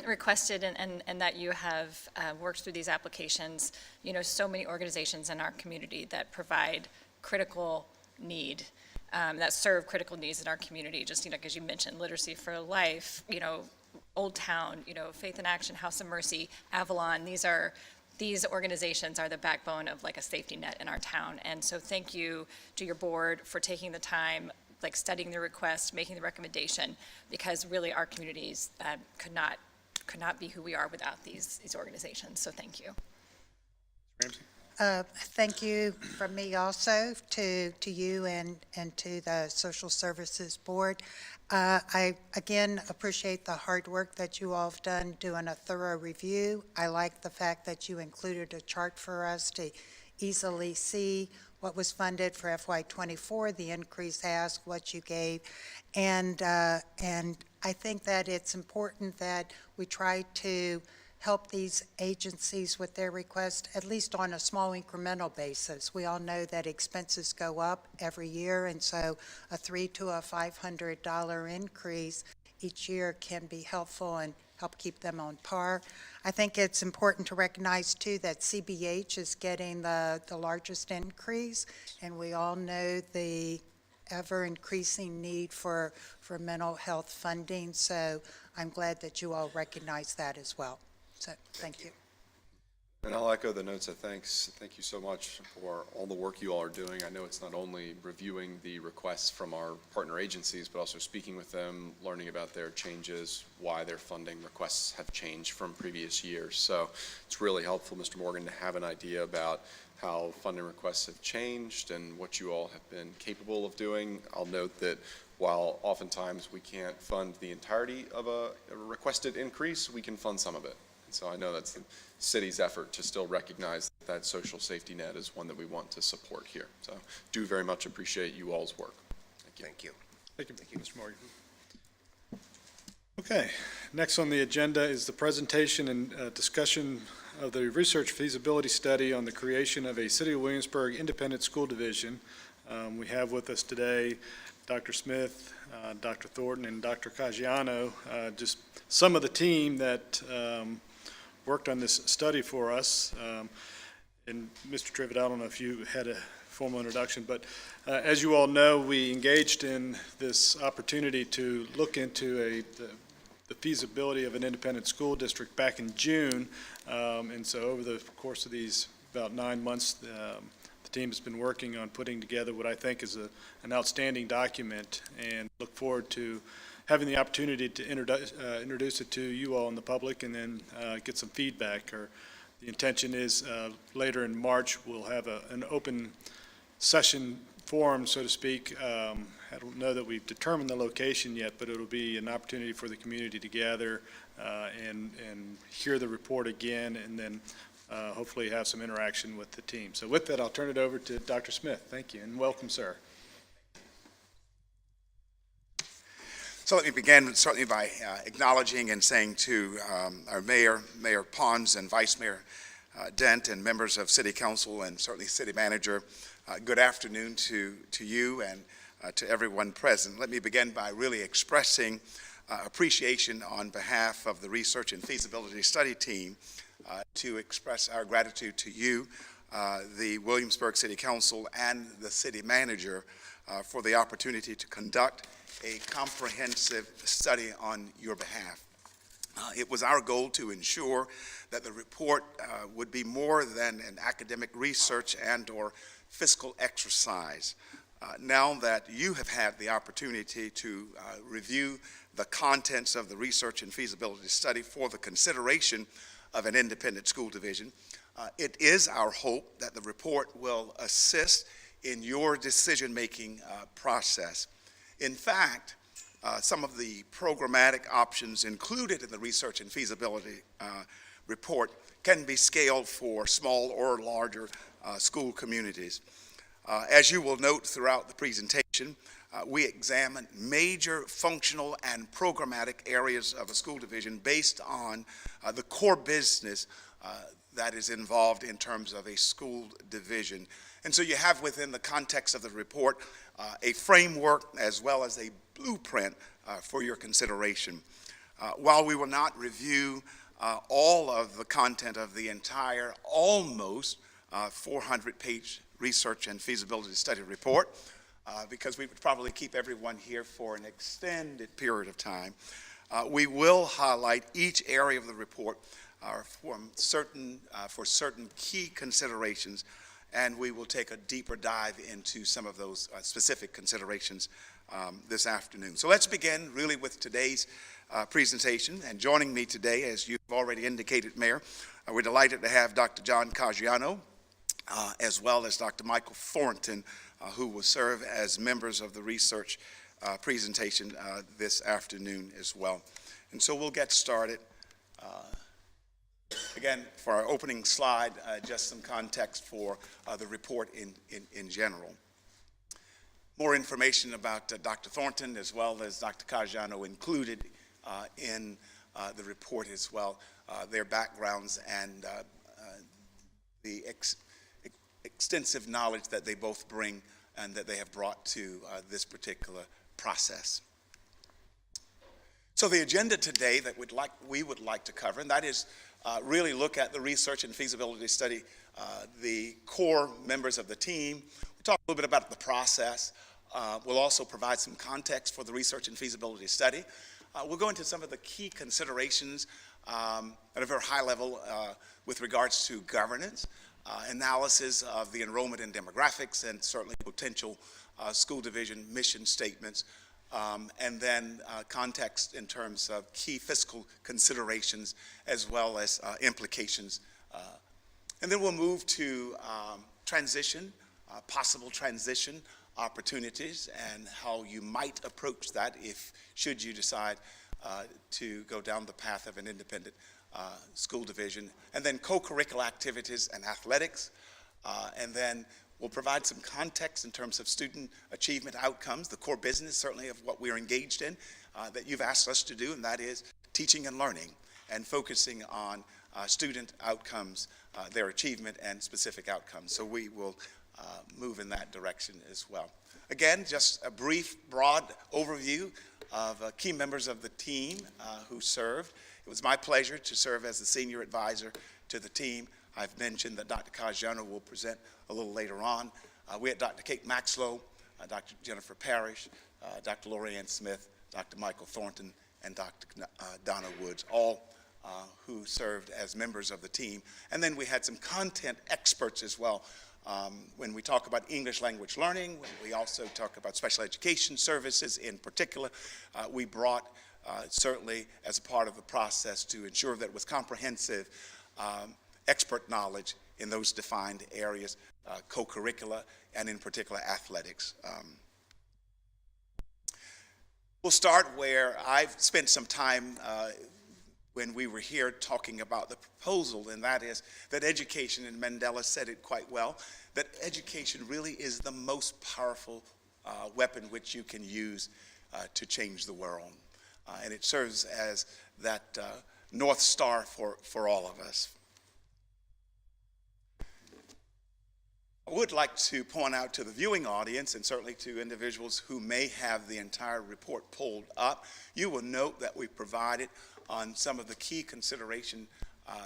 requested and that you have worked through these applications. You know, so many organizations in our community that provide critical need, that serve critical needs in our community, just, you know, as you mentioned, Literacy for Life, you know, Old Town, you know, Faith in Action, House of Mercy, Avalon. These organizations are the backbone of like a safety net in our town. And so thank you to your board for taking the time, like studying the request, making the recommendation, because really our communities could not be who we are without these organizations. So thank you. Ramsey? Thank you from me also to you and to the Social Services Board. I, again, appreciate the hard work that you all have done doing a thorough review. I like the fact that you included a chart for us to easily see what was funded for FY24, the increase ask, what you gave. And I think that it's important that we try to help these agencies with their request, at least on a small incremental basis. We all know that expenses go up every year, and so a $300 to $500 increase each year can be helpful and help keep them on par. I think it's important to recognize, too, that CBH is getting the largest increase, and we all know the ever-increasing need for mental health funding, so I'm glad that you all recognize that as well. So, thank you. And I'll echo the notes of thanks. Thank you so much for all the work you all are doing. I know it's not only reviewing the requests from our partner agencies, but also speaking with them, learning about their changes, why their funding requests have changed from previous years. So it's really helpful, Mr. Morgan, to have an idea about how funding requests have changed and what you all have been capable of doing. I'll note that while oftentimes we can't fund the entirety of a requested increase, we can fund some of it. So I know that's the city's effort to still recognize that social safety net is one that we want to support here. So do very much appreciate you all's work. Thank you. Thank you. Thank you, Mr. Morgan. Okay, next on the agenda is the presentation and discussion of the research feasibility study on the creation of a City of Williamsburg Independent School Division. We have with us today Dr. Smith, Dr. Thornton, and Dr. Caggiano, just some of the team that worked on this study for us. And Mr. Trivett, I don't know if you had a formal introduction, but as you all know, we engaged in this opportunity to look into the feasibility of an independent school district back in June. And so over the course of these about 9 months, the team has been working on putting together what I think is an outstanding document, and look forward to having the opportunity to introduce it to you all in the public, and then get some feedback. The intention is later in March we'll have an open session forum, so to speak. I don't know that we've determined the location yet, but it'll be an opportunity for the community to gather and hear the report again, and then hopefully have some interaction with the team. So with that, I'll turn it over to Dr. Smith. Thank you, and welcome, sir. So let me begin certainly by acknowledging and saying to our Mayor, Mayor Pons, and Vice Mayor Dent, and members of City Council, and certainly City Manager, good afternoon to you and to everyone present. Let me begin by really expressing appreciation on behalf of the Research and Feasibility Study team to express our gratitude to you, the Williamsburg City Council, and the City Manager for the opportunity to conduct a comprehensive study on your behalf. It was our goal to ensure that the report would be more than an academic research and/or fiscal exercise. Now that you have had the opportunity to review the contents of the research and feasibility study for the consideration of an independent school division, it is our hope that the report will assist in your decision-making process. In fact, some of the programmatic options included in the research and feasibility report can be scaled for small or larger school communities. As you will note throughout the presentation, we examine major functional and programmatic areas of a school division based on the core business that is involved in terms of a school division. And so you have within the context of the report a framework as well as a blueprint for your consideration. While we will not review all of the content of the entire almost 400-page research and feasibility study report, because we would probably keep everyone here for an extended period of time, we will highlight each area of the report for certain key considerations, and we will take a deeper dive into some of those specific considerations this afternoon. So let's begin really with today's presentation. And joining me today, as you've already indicated, Mayor, we're delighted to have Dr. John Caggiano, as well as Dr. Michael Thornton, who will serve as members of the research presentation this afternoon as well. And so we'll get started. Again, for our opening slide, just some context for the report in general. More information about Dr. Thornton as well as Dr. Caggiano included in the report as well, their backgrounds and the extensive knowledge that they both bring and that they have brought to this particular process. So the agenda today that we would like to cover, and that is really look at the research and feasibility study, the core members of the team. We'll talk a little bit about the process. We'll also provide some context for the research and feasibility study. We'll go into some of the key considerations at a very high level with regards to governance, analysis of the enrollment and demographics, and certainly potential school division mission statements, and then context in terms of key fiscal considerations as well as implications. And then we'll move to transition, possible transition opportunities, and how you might approach that should you decide to go down the path of an independent school division. And then co-curricular activities and athletics, and then we'll provide some context in terms of student achievement outcomes, the core business certainly of what we're engaged in that you've asked us to do, and that is teaching and learning and focusing on student outcomes, their achievement and specific outcomes. So we will move in that direction as well. Again, just a brief, broad overview of key members of the team who served. It was my pleasure to serve as the senior advisor to the team. I've mentioned that Dr. Caggiano will present a little later on. We had Dr. Kate Maxlow, Dr. Jennifer Parrish, Dr. Lorianne Smith, Dr. Michael Thornton, and Dr. Donna Woods, all who served as members of the team. And then we had some content experts as well. When we talk about English language learning, when we also talk about special education services in particular, we brought certainly as a part of the process to ensure that it was comprehensive expert knowledge in those defined areas, co-curricula, and in particular athletics. We'll start where I've spent some time when we were here talking about the proposal, and that is that education, and Mandela said it quite well, that education really is the most powerful weapon which you can use to change the world. And it serves as that North Star for all of us. I would like to point out to the viewing audience, and certainly to individuals who may have the entire report pulled up, you will note that we provided on some of the key consideration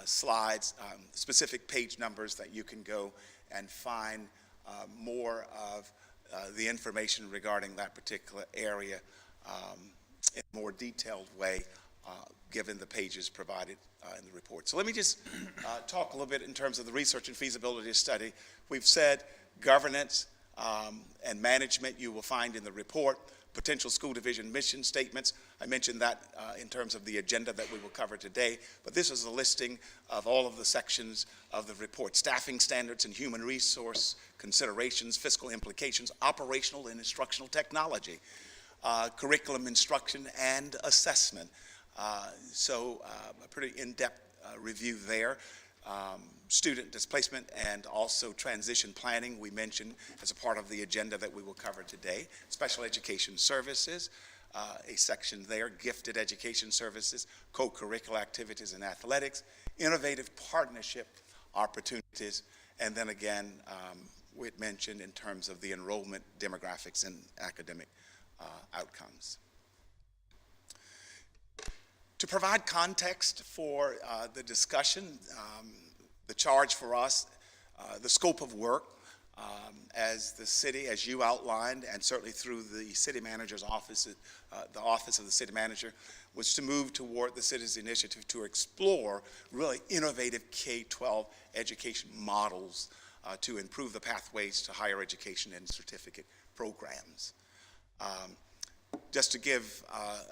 slides, specific page numbers that you can go and find more of the information regarding that particular area in a more detailed way, given the pages provided in the report. So let me just talk a little bit in terms of the research and feasibility study. We've said governance and management you will find in the report. Potential school division mission statements. I mentioned that in terms of the agenda that we will cover today, but this is a listing of all of the sections of the report. Staffing standards and human resource considerations, fiscal implications, operational and instructional technology, curriculum instruction and assessment. So a pretty in-depth review there. student displacement and also transition planning we mentioned as a part of the agenda that we will cover today. Special education services, a section there, gifted education services, co-curricular activities and athletics, innovative partnership opportunities, and then again, we had mentioned in terms of the enrollment, demographics, and academic outcomes. To provide context for the discussion, the charge for us, the scope of work as the city, as you outlined, and certainly through the city manager's office, the office of the city manager, was to move toward the city's initiative to explore really innovative K-12 education models to improve the pathways to higher education and certificate programs. Just to give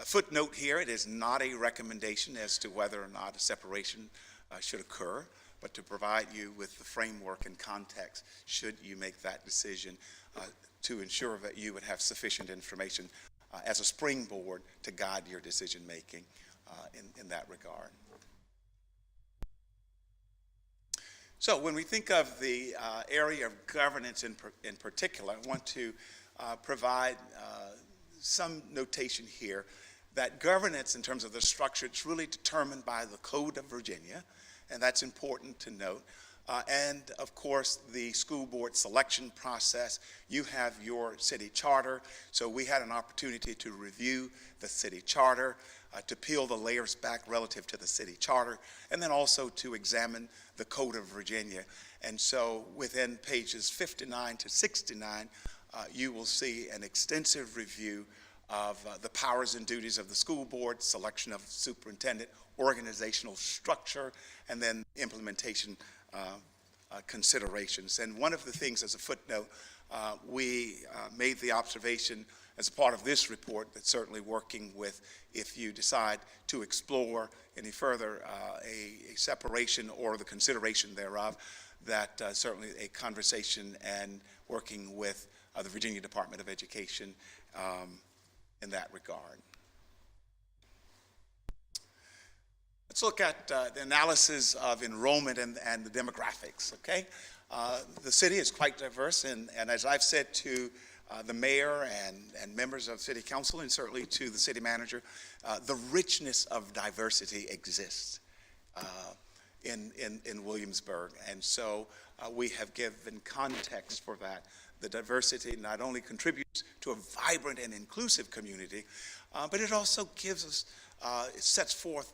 a footnote here, it is not a recommendation as to whether or not a separation should occur, but to provide you with the framework and context should you make that decision to ensure that you would have sufficient information as a springboard to guide your decision making in that regard. So when we think of the area of governance in particular, I want to provide some notation here that governance in terms of the structure, it's really determined by the Code of Virginia, and that's important to note. And of course, the school board selection process. You have your city charter, so we had an opportunity to review the city charter, to peel the layers back relative to the city charter, and then also to examine the Code of Virginia. And so within pages 59 to 69, you will see an extensive review of the powers and duties of the school board, selection of superintendent, organizational structure, and then implementation considerations. And one of the things as a footnote, we made the observation as a part of this report that certainly working with, if you decide to explore any further a separation or the consideration thereof, that certainly a conversation and working with the Virginia Department of Education in that regard. Let's look at the analysis of enrollment and the demographics, okay? The city is quite diverse, and as I've said to the mayor and members of city council, and certainly to the city manager, the richness of diversity exists in Williamsburg. And so we have given context for that. The diversity not only contributes to a vibrant and inclusive community, but it also gives us, it sets forth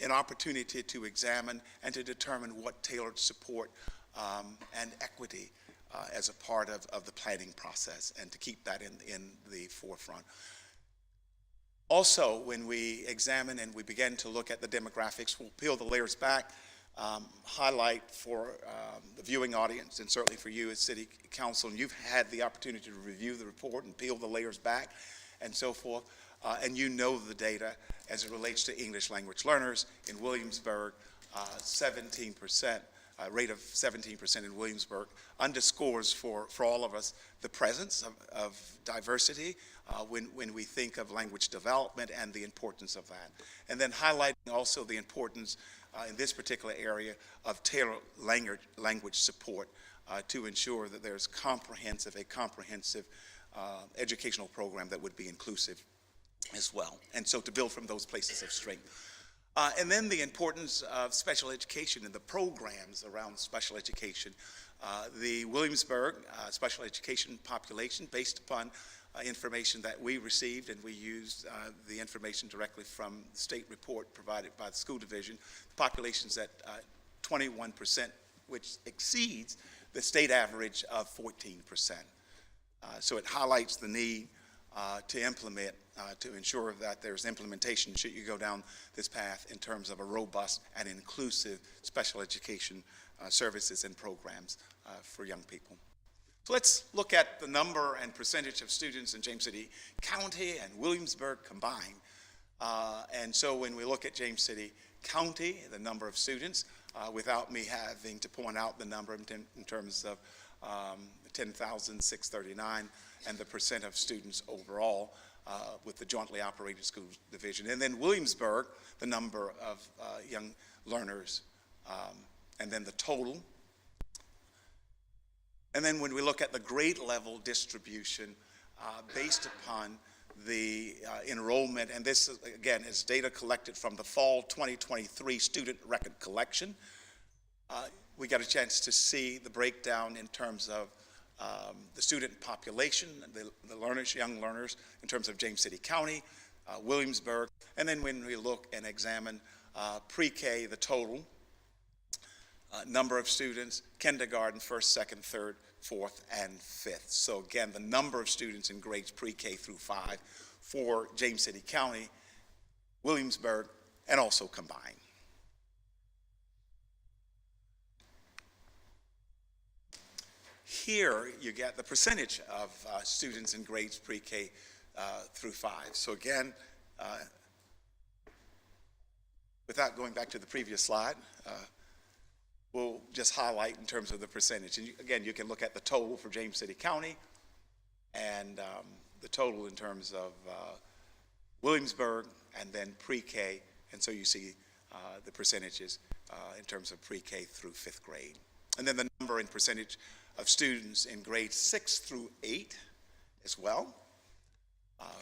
an opportunity to examine and to determine what tailored support and equity as a part of the planning process, and to keep that in the forefront. Also, when we examine and we begin to look at the demographics, we'll peel the layers back, highlight for the viewing audience, and certainly for you as City Council, and you've had the opportunity to review the report and peel the layers back and so forth, and you know the data as it relates to English language learners in Williamsburg, 17%. Rate of 17% in Williamsburg underscores for all of us the presence of diversity when we think of language development and the importance of that. And then highlighting also the importance in this particular area of tailored language support to ensure that there's a comprehensive educational program that would be inclusive as well. And so to build from those places of strength. And then the importance of special education and the programs around special education. The Williamsburg special education population, based upon information that we received, and we used the information directly from the state report provided by the school division, the population's at 21%, which exceeds the state average of 14%. So it highlights the need to implement, to ensure that there's implementation should you go down this path in terms of a robust and inclusive special education services and programs for young people. So let's look at the number and percentage of students in James City County and Williamsburg combined. And so when we look at James City County, the number of students, without me having to point out the number in terms of 10,639 and the percent of students overall with the jointly operated school division. And then Williamsburg, the number of young learners and then the total. And then when we look at the grade level distribution based upon the enrollment, and this, again, is data collected from the fall 2023 student record collection. We got a chance to see the breakdown in terms of the student population, the learners, young learners, in terms of James City County, Williamsburg, and then when we look and examine pre-K, the total number of students, kindergarten, first, second, third, fourth, and fifth. So again, the number of students in grades pre-K through 5 for James City County, Williamsburg, and also combined. Here you get the percentage of students in grades pre-K through 5. So again, without going back to the previous slide, we'll just highlight in terms of the percentage. And again, you can look at the total for James City County and the total in terms of Williamsburg and then pre-K. And so you see the percentages in terms of pre-K through 5th grade. And then the number in percentage of students in grades 6 through 8 as well.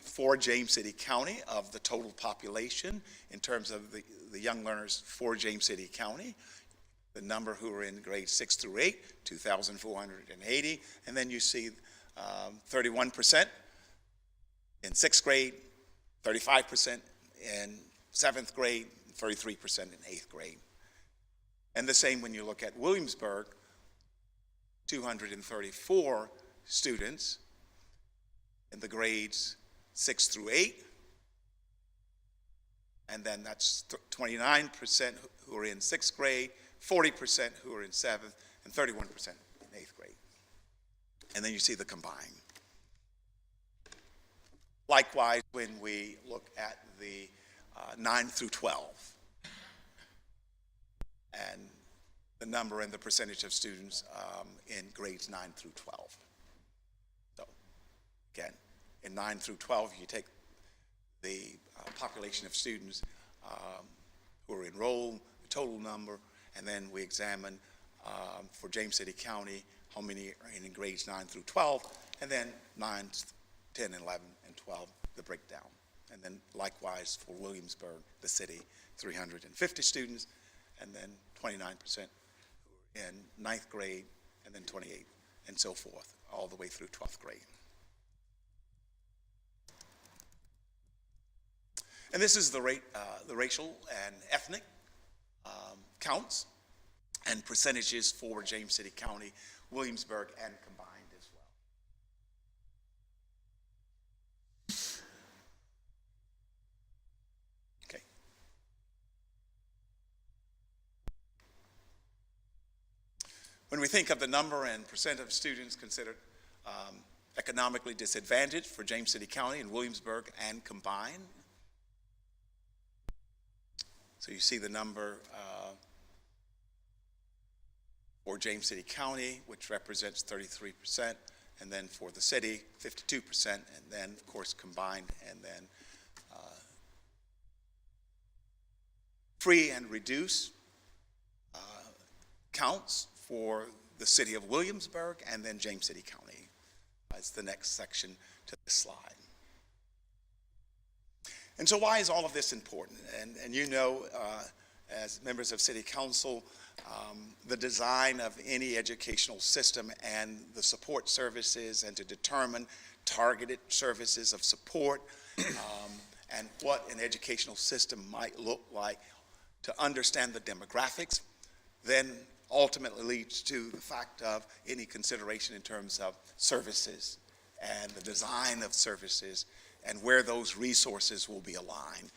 For James City County, of the total population in terms of the young learners for James City County, the number who are in grades 6 through 8, 2,480, and then you see 31% in 6th grade, 35% in 7th grade, 33% in 8th grade. And the same when you look at Williamsburg, 234 students in the grades 6 through 8, and then that's 29% who are in 6th grade, 40% who are in 7th, and 31% in 8th grade. And then you see the combined. Likewise, when we look at the 9 through 12, and the number and the percentage of students in grades 9 through 12. So, again, in 9 through 12, you take the population of students who are enrolled, the total number, and then we examine for James City County how many are in grades 9 through 12, and then 9, 10, 11, and 12, the breakdown. And then likewise for Williamsburg, the city, 350 students, and then 29% in 9th grade, and then 28, and so forth, all the way through 12th grade. And this is the racial and ethnic counts and percentages for James City County, Williamsburg, and combined as well. Okay. When we think of the number and percent of students considered economically disadvantaged for James City County and Williamsburg and combined, so you see the number for James City County, which represents 33%, and then for the city, 52%, and then, of course, combined, and then free and reduced counts for the city of Williamsburg, and then James City County. That's the next section to the slide. And so why is all of this important? And you know, as members of City Council, the design of any educational system and the support services, and to determine targeted services of support and what an educational system might look like, to understand the demographics, then ultimately leads to the fact of any consideration in terms of services and the design of services and where those resources will be aligned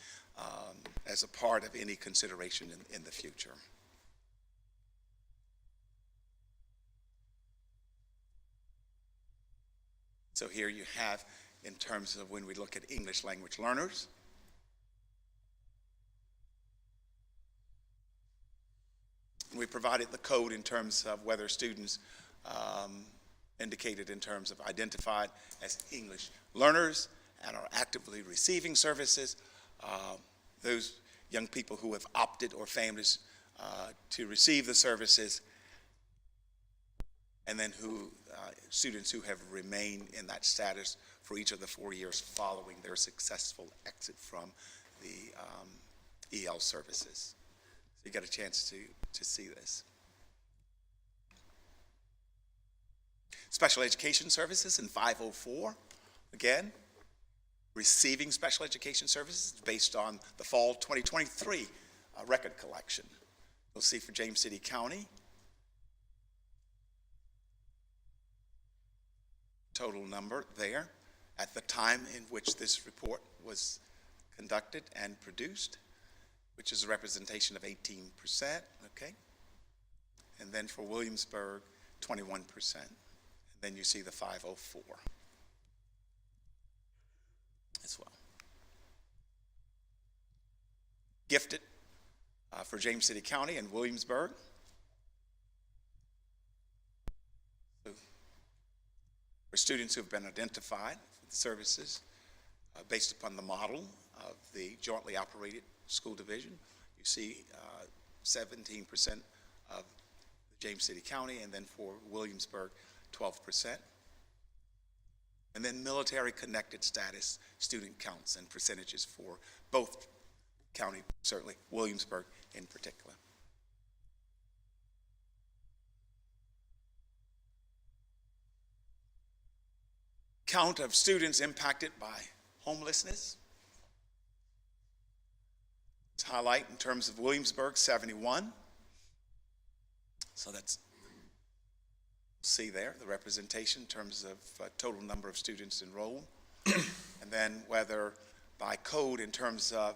as a part of any consideration in the future. So here you have, in terms of when we look at English language learners, we provided the code in terms of whether students indicated in terms of identified as English learners and are actively receiving services, those young people who have opted or families to receive the services, and then students who have remained in that status for each of the 4 years following their successful exit from the EL services. So you got a chance to see this. Special education services in 504, again, receiving special education services based on the fall 2023 record collection. You'll see for James City County, total number there at the time in which this report was conducted and produced, which is a representation of 18%, okay? And then for Williamsburg, 21%. And then you see the 504 as well. Gifted for James City County and Williamsburg. For students who have been identified for the services based upon the model of the jointly operated school division, you see 17% of James City County, and then for Williamsburg, 12%. And then military connected status, student counts and percentages for both county, certainly Williamsburg in particular. Count of students impacted by homelessness. Let's highlight in terms of Williamsburg, 71. So that's, see there, the representation in terms of total number of students enrolled. And then whether by code in terms of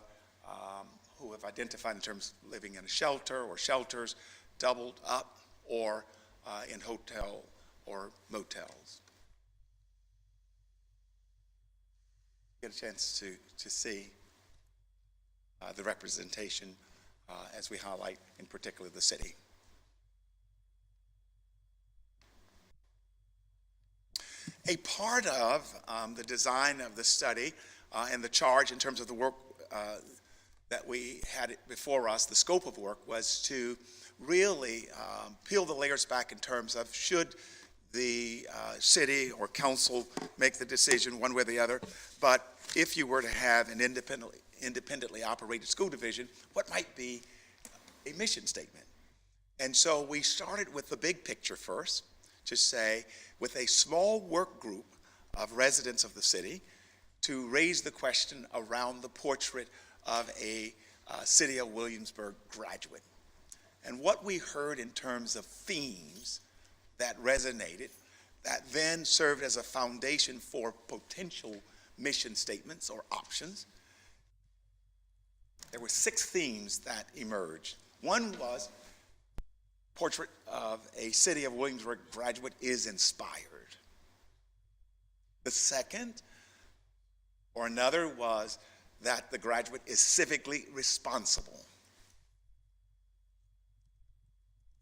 who have identified in terms of living in a shelter or shelters, doubled up, or in hotel or motels. Get a chance to see the representation as we highlight in particular the city. A part of the design of the study and the charge in terms of the work that we had before us, the scope of work, was to really peel the layers back in terms of should the city or council make the decision one way or the other, but if you were to have an independently operated school division, what might be a mission statement? And so we started with the big picture first, to say, with a small work group of residents of the city, to raise the question around the portrait of a City of Williamsburg graduate. And what we heard in terms of themes that resonated, that then served as a foundation for potential mission statements or options. There were 6 themes that emerged. One was, portrait of a City of Williamsburg graduate is inspired. The second, or another, was that the graduate is civically responsible.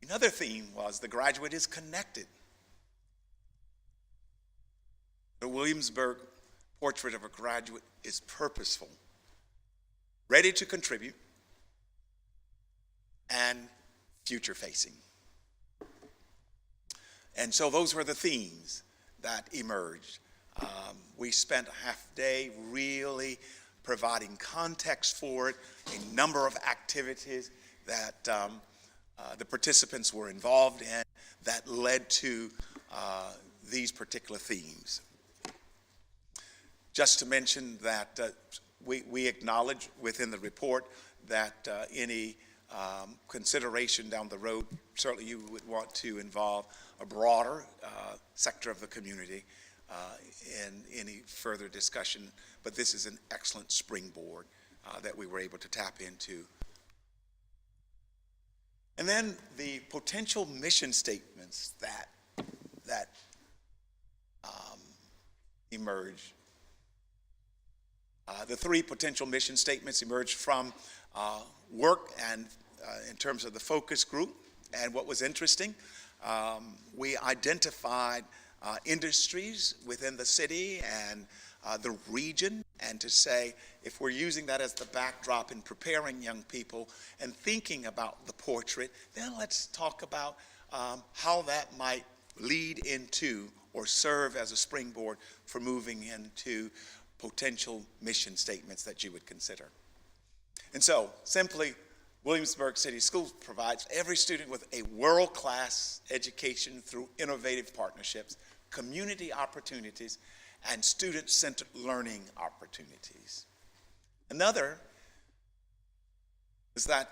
Another theme was the graduate is connected. The Williamsburg portrait of a graduate is purposeful, ready to contribute, and future-facing. And so those were the themes that emerged. We spent a half day really providing context for it, a number of activities that the participants were involved in that led to these particular themes. Just to mention that we acknowledge within the report that any consideration down the road, certainly you would want to involve a broader sector of the community in any further discussion, but this is an excellent springboard that we were able to tap into. And then the potential mission statements that emerge. The 3 potential mission statements emerged from work and in terms of the focus group. And what was interesting, we identified industries within the city and the region and to say, if we're using that as the backdrop in preparing young people and thinking about the portrait, then let's talk about how that might lead into or serve as a springboard for moving into potential mission statements that you would consider. And so, simply, Williamsburg City Schools provides every student with a world-class education through innovative partnerships, community opportunities, and student-centered learning opportunities. Another is that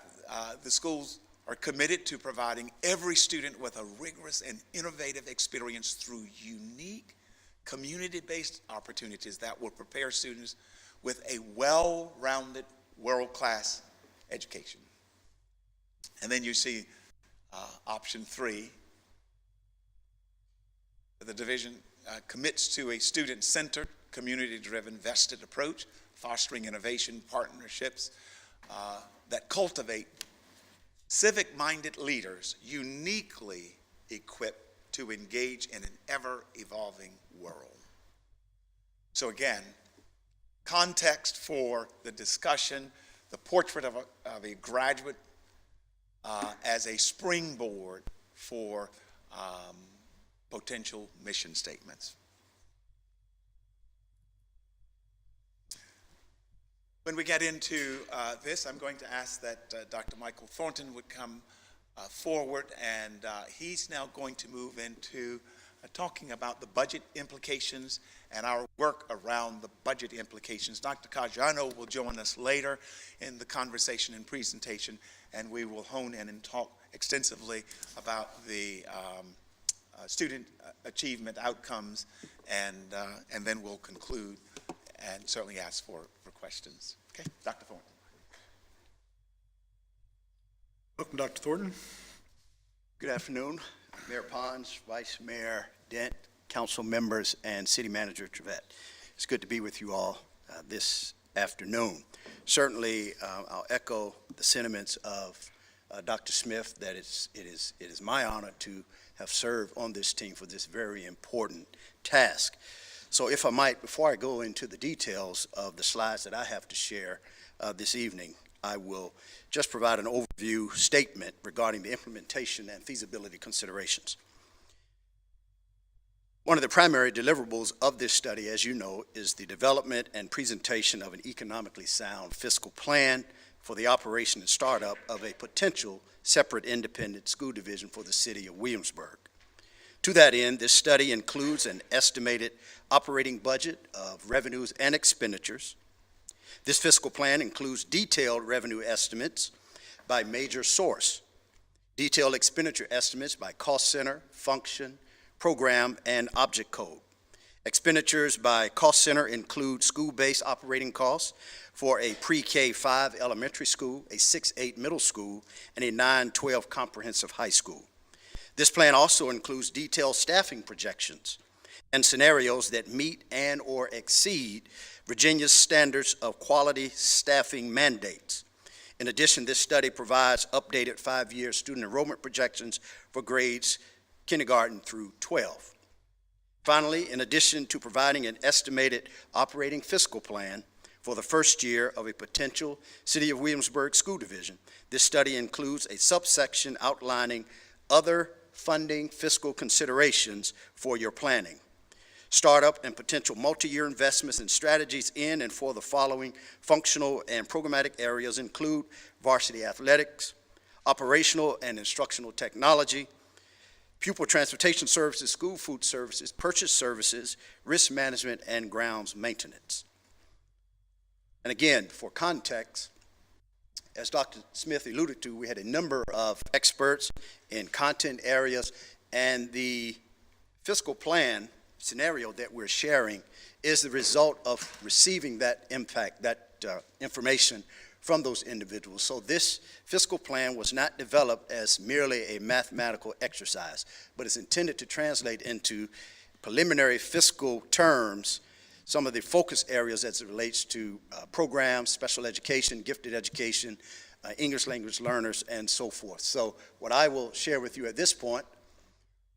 the schools are committed to providing every student with a rigorous and innovative experience through unique community-based opportunities that will prepare students with a well-rounded, world-class education. And then you see option 3. The division commits to a student-centered, community-driven, vested approach, fostering innovation partnerships that cultivate civic-minded leaders uniquely equipped to engage in an ever-evolving world. So again, context for the discussion, the portrait of a graduate as a springboard for potential mission statements. When we get into this, I'm going to ask that Dr. Michael Thornton would come forward, and he's now going to move into talking about the budget implications and our work around the budget implications. Dr. Caggiano will join us later in the conversation and presentation, and we will hone in and talk extensively about the student achievement outcomes, and then we'll conclude and certainly ask for questions. Okay, Dr. Thornton. Welcome, Dr. Thornton. Good afternoon, Mayor Pons, Vice Mayor Dent, council members, and City Manager Trevette. It's good to be with you all this afternoon. Certainly, I'll echo the sentiments of Dr. Smith that it is my honor to have served on this team for this very important task. So if I might, before I go into the details of the slides that I have to share this evening, I will just provide an overview statement regarding the implementation and feasibility considerations. One of the primary deliverables of this study, as you know, is the development and presentation of an economically sound fiscal plan for the operation and startup of a potential separate independent school division for the city of Williamsburg. To that end, this study includes an estimated operating budget of revenues and expenditures. This fiscal plan includes detailed revenue estimates by major source, detailed expenditure estimates by cost center, function, program, and object code. Expenditures by cost center include school-based operating costs for a pre-K 5 elementary school, a 6-8 middle school, and a 9-12 comprehensive high school. This plan also includes detailed staffing projections and scenarios that meet and or exceed Virginia's standards of quality staffing mandates. In addition, this study provides updated 5-year student enrollment projections for grades kindergarten through 12. Finally, in addition to providing an estimated operating fiscal plan for the first year of a potential City of Williamsburg school division, this study includes a subsection outlining other funding fiscal considerations for your planning. Startup and potential multi-year investments and strategies in and for the following functional and programmatic areas include varsity athletics, operational and instructional technology, pupil transportation services, school food services, purchase services, risk management, and grounds maintenance. And again, for context, as Dr. Smith alluded to, we had a number of experts in content areas, and the fiscal plan scenario that we're sharing is the result of receiving that information from those individuals. So this fiscal plan was not developed as merely a mathematical exercise, but it's intended to translate into preliminary fiscal terms some of the focus areas as it relates to programs, special education, gifted education, English language learners, and so forth. So what I will share with you at this point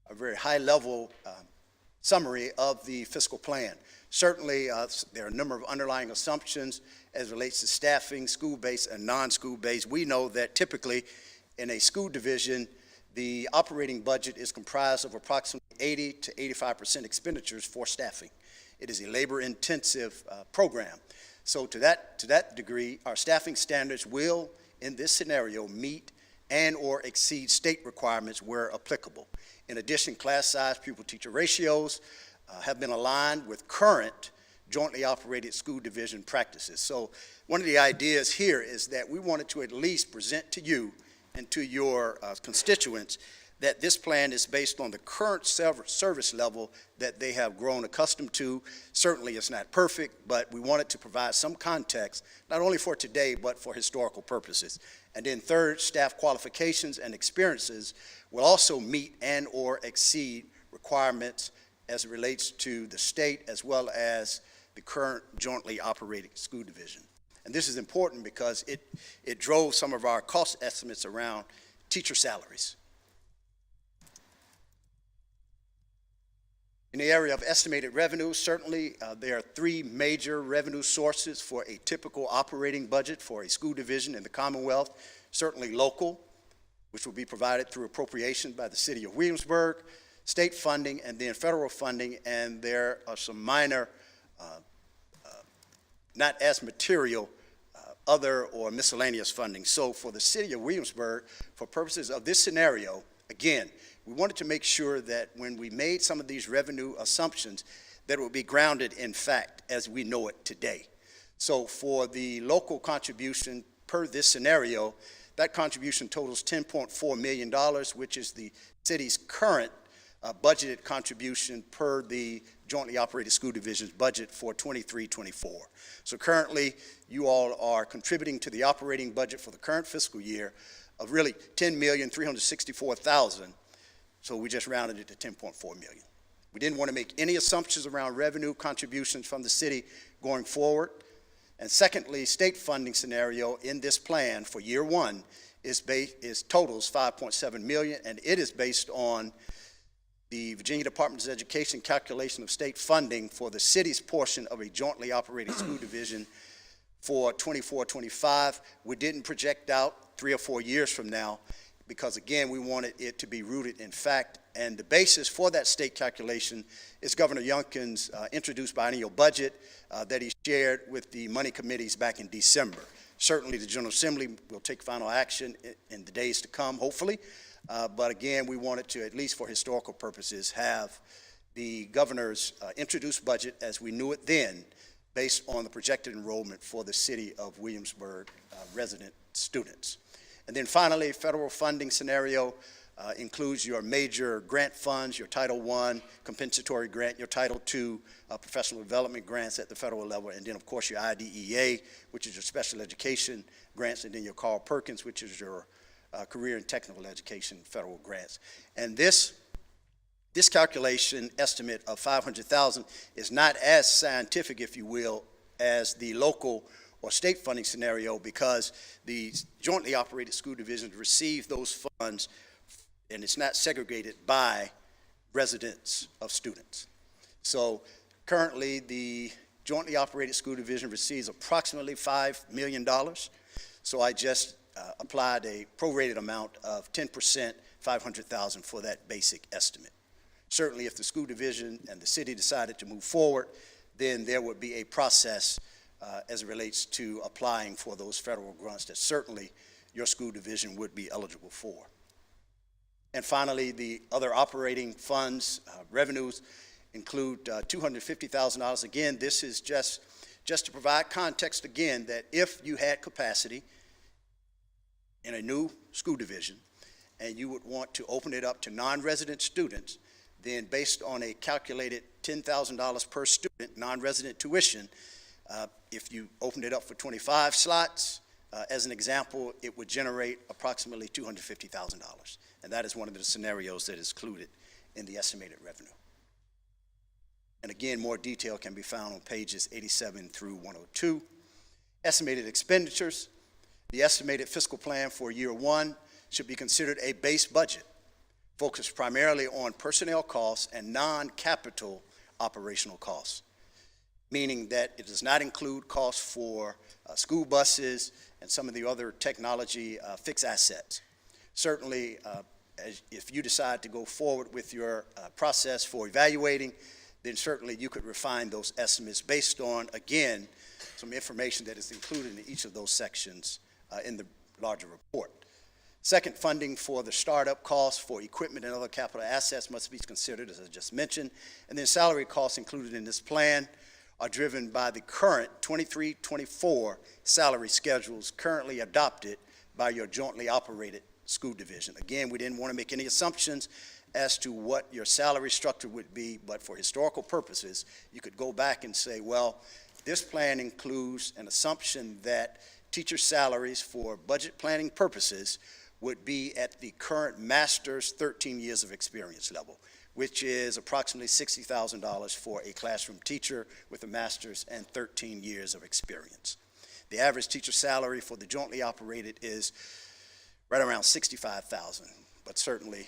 are very high-level summary of the fiscal plan. Certainly, there are a number of underlying assumptions as it relates to staffing, school-based and non-school-based. We know that typically in a school division, the operating budget is comprised of approximately 80 to 85% expenditures for staffing. It is a labor-intensive program. So to that degree, our staffing standards will, in this scenario, meet and or exceed state requirements where applicable. In addition, class size, pupil-teacher ratios have been aligned with current jointly operated school division practices. So one of the ideas here is that we wanted to at least present to you and to your constituents that this plan is based on the current service level that they have grown accustomed to. Certainly it's not perfect, but we wanted to provide some context, not only for today, but for historical purposes. And then third, staff qualifications and experiences will also meet and or exceed requirements as it relates to the state as well as the current jointly operated school division. And this is important because it drove some of our cost estimates around teacher salaries. In the area of estimated revenue, certainly there are three major revenue sources for a typical operating budget for a school division in the Commonwealth. Certainly local, which will be provided through appropriation by the city of Williamsburg, state funding, and then federal funding, and there are some minor, not as material, other or miscellaneous funding. So for the city of Williamsburg, for purposes of this scenario, again, we wanted to make sure that when we made some of these revenue assumptions, that it would be grounded in fact as we know it today. So for the local contribution per this scenario, that contribution totals $10.4 million, which is the city's current budgeted contribution per the jointly operated school division's budget for 23-24. So currently, you all are contributing to the operating budget for the current fiscal year of really $10,364,000. So we just rounded it to $10.4 million. We didn't want to make any assumptions around revenue contributions from the city going forward. And secondly, state funding scenario in this plan for year one is totals $5.7 million, and it is based on the Virginia Department of Education calculation of state funding for the city's portion of a jointly operated school division for 24-25. We didn't project out 3 or 4 years from now because, again, we wanted it to be rooted in fact. And the basis for that state calculation is Governor Youngkin's introduced biennial budget that he shared with the money committees back in December. Certainly the General Assembly will take final action in the days to come, hopefully. But again, we wanted to, at least for historical purposes, have the governor's introduced budget as we knew it then, based on the projected enrollment for the city of Williamsburg resident students. And then finally, federal funding scenario includes your major grant funds, your Title I compensatory grant, your Title II professional development grants at the federal level, and then of course your IDEA, which is your special education grants, and then your Carl Perkins, which is your career and technical education federal grants. And this calculation estimate of $500,000 is not as scientific, if you will, as the local or state funding scenario, because the jointly operated school divisions receive those funds, and it's not segregated by residents of students. So currently, the jointly operated school division receives approximately $5 million. So I just applied a prorated amount of 10%, $500,000 for that basic estimate. Certainly, if the school division and the city decided to move forward, then there would be a process as it relates to applying for those federal grants that certainly your school division would be eligible for. And finally, the other operating funds, revenues include $250,000. Again, this is just to provide context again that if you had capacity in a new school division and you would want to open it up to non-resident students, then based on a calculated $10,000 per student non-resident tuition, if you opened it up for 25 slots, as an example, it would generate approximately $250,000. And that is one of the scenarios that is included in the estimated revenue. And again, more detail can be found on pages 87 through 102. Estimated expenditures. The estimated fiscal plan for year one should be considered a base budget focused primarily on personnel costs and non-capital operational costs, meaning that it does not include costs for school buses and some of the other technology fixed assets. Certainly, if you decide to go forward with your process for evaluating, then certainly you could refine those estimates based on, again, some information that is included in each of those sections in the larger report. Second, funding for the startup costs for equipment and other capital assets must be considered, as I just mentioned. And then salary costs included in this plan are driven by the current 23-24 salary schedules currently adopted by your jointly operated school division. Again, we didn't want to make any assumptions as to what your salary structure would be, but for historical purposes, you could go back and say, well, this plan includes an assumption that teacher salaries for budget planning purposes would be at the current master's 13 years of experience level, which is approximately $60,000 for a classroom teacher with a master's and 13 years of experience. The average teacher salary for the jointly operated is right around $65,000, but certainly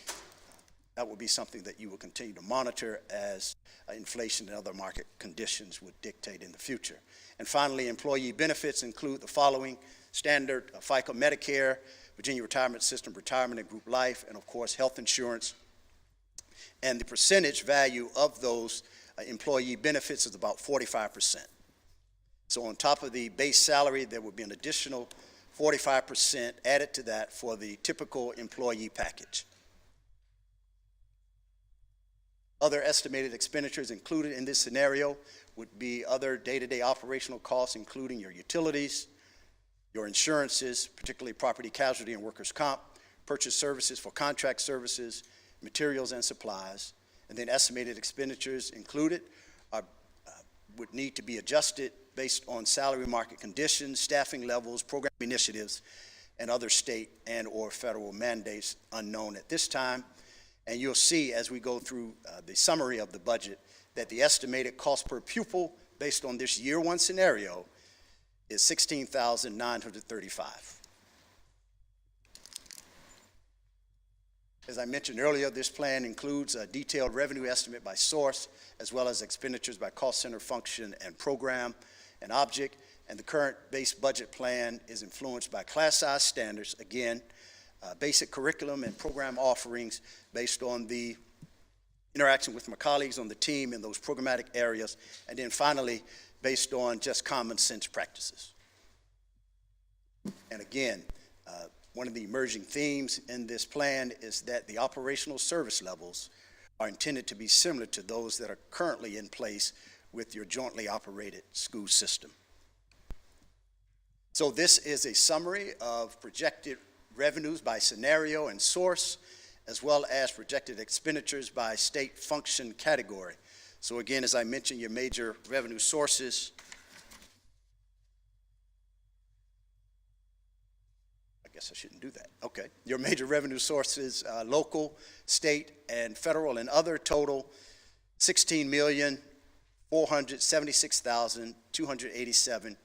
that will be something that you will continue to monitor as inflation and other market conditions would dictate in the future. And finally, employee benefits include the following: standard FICA Medicare, Virginia Retirement System retirement and group life, and of course health insurance. And the percentage value of those employee benefits is about 45%. So on top of the base salary, there would be an additional 45% added to that for the typical employee package. Other estimated expenditures included in this scenario would be other day-to-day operational costs, including your utilities, your insurances, particularly property casualty and workers' comp, purchase services for contract services, materials and supplies, and then estimated expenditures included would need to be adjusted based on salary market conditions, staffing levels, program initiatives, and other state and or federal mandates unknown at this time. And you'll see as we go through the summary of the budget that the estimated cost per pupil based on this year one scenario is $16,935. As I mentioned earlier, this plan includes a detailed revenue estimate by source, as well as expenditures by cost center function and program and object. And the current base budget plan is influenced by class size standards, again, basic curriculum and program offerings based on the interaction with my colleagues on the team in those programmatic areas, and then finally, based on just common sense practices. And again, one of the emerging themes in this plan is that the operational service levels are intended to be similar to those that are currently in place with your jointly operated school system. So this is a summary of projected revenues by scenario and source, as well as projected expenditures by state function category. So again, as I mentioned, your major revenue sources. I guess I shouldn't do that. Okay. Your major revenue sources, local, state, and federal and other total $16,476,287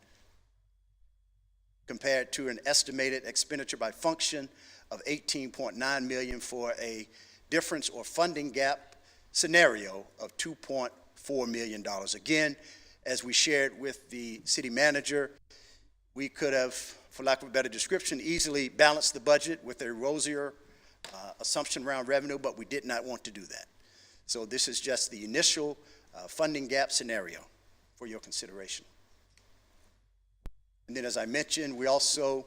compared to an estimated expenditure by function of $18.9 million for a difference or funding gap scenario of $2.4 million. Again, as we shared with the city manager, we could have, for lack of a better description, easily balanced the budget with a rosier assumption around revenue, but we did not want to do that. So this is just the initial funding gap scenario for your consideration. And then, as I mentioned, we also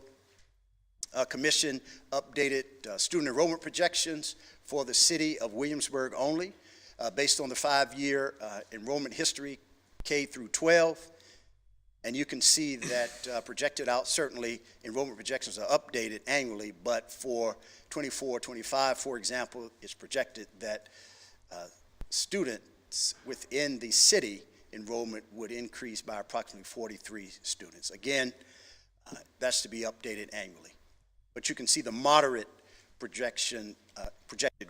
commissioned updated student enrollment projections for the city of Williamsburg only, based on the 5-year enrollment history, K through 12. And you can see that projected out, certainly enrollment projections are updated annually, but for 24-25, for example, it's projected that students within the city enrollment would increase by approximately 43 students. Again, that's to be updated annually. But you can see the moderate projected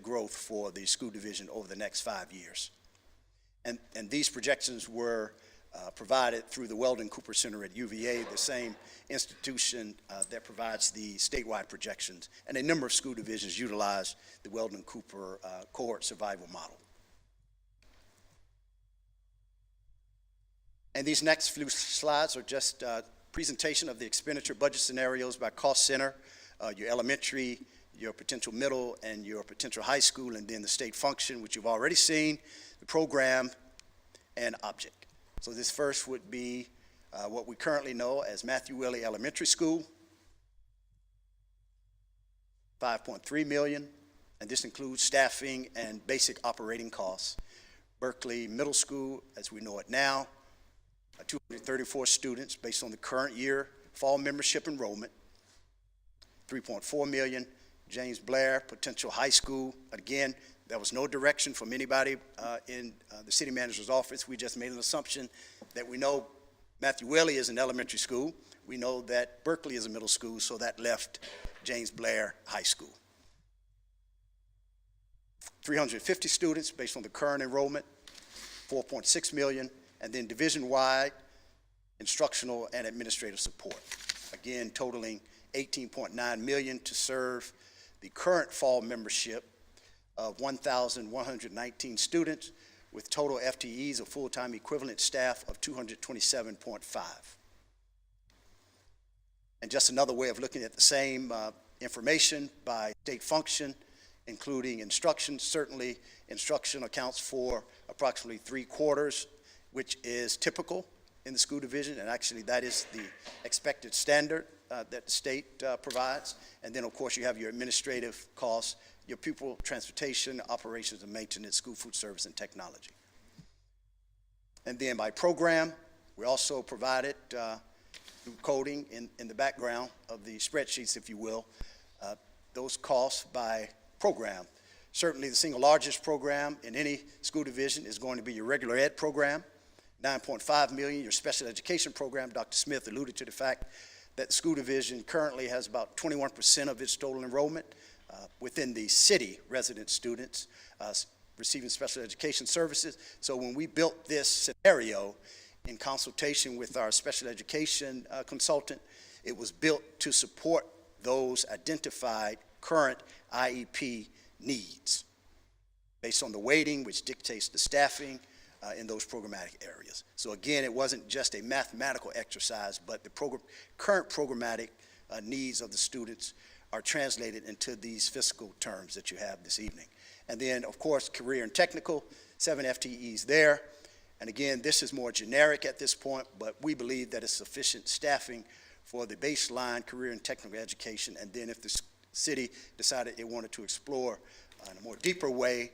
growth for the school division over the next 5 years. And these projections were provided through the Weldon Cooper Center at UVA, the same institution that provides the statewide projections. And a number of school divisions utilize the Weldon Cooper cohort survival model. And these next few slides are just presentation of the expenditure budget scenarios by cost center, your elementary, your potential middle, and your potential high school, and then the state function, which you've already seen, the program, and object. So this first would be what we currently know as Matthew Willie Elementary School, $5.3 million, and this includes staffing and basic operating costs. Berkeley Middle School, as we know it now, 234 students based on the current year fall membership enrollment, $3.4 million. James Blair Potential High School, again, there was no direction from anybody in the city manager's office. We just made an assumption that we know Matthew Willie is an elementary school. We know that Berkeley is a middle school, so that left James Blair High School. 350 students based on the current enrollment, $4.6 million, and then division-wide instructional and administrative support. Again, totaling $18.9 million to serve the current fall membership of 1,119 students with total FTEs of full-time equivalent staff of 227.5. And just another way of looking at the same information by state function, including instruction. Certainly, instruction accounts for approximately 3/4, which is typical in the school division, and actually that is the expected standard that the state provides. And then, of course, you have your administrative costs, your pupil transportation, operations and maintenance, school food service, and technology. And then by program, we also provided through coding in the background of the spreadsheets, if you will, those costs by program. Certainly the single largest program in any school division is going to be your regular ed program, $9.5 million. Your special education program, Dr. Smith alluded to the fact that the school division currently has about 21% of its total enrollment within the city resident students receiving special education services. So when we built this scenario in consultation with our special education consultant, it was built to support those identified current IEP needs based on the weighting, which dictates the staffing in those programmatic areas. So again, it wasn't just a mathematical exercise, but the current programmatic needs of the students are translated into these fiscal terms that you have this evening. And then, of course, career and technical, 7 FTEs there. And again, this is more generic at this point, but we believe that it's sufficient staffing for the baseline career and technical education. And then if the city decided it wanted to explore in a more deeper way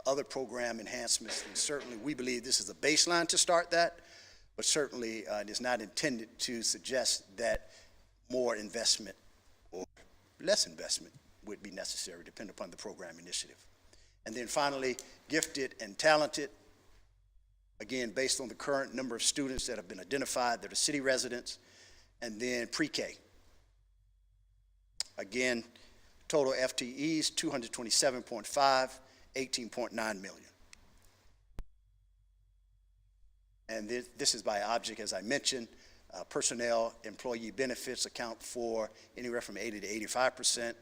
other program enhancements, then certainly we believe this is a baseline to start that, but certainly it is not intended to suggest that more investment or less investment would be necessary, depending upon the program initiative. And then finally, gifted and talented, again, based on the current number of students that have been identified that are city residents, and then pre-K. Again, total FTEs, 227.5, 18.9 million. And this is by object, as I mentioned. Personnel, employee benefits account for anywhere from 80 to 85%.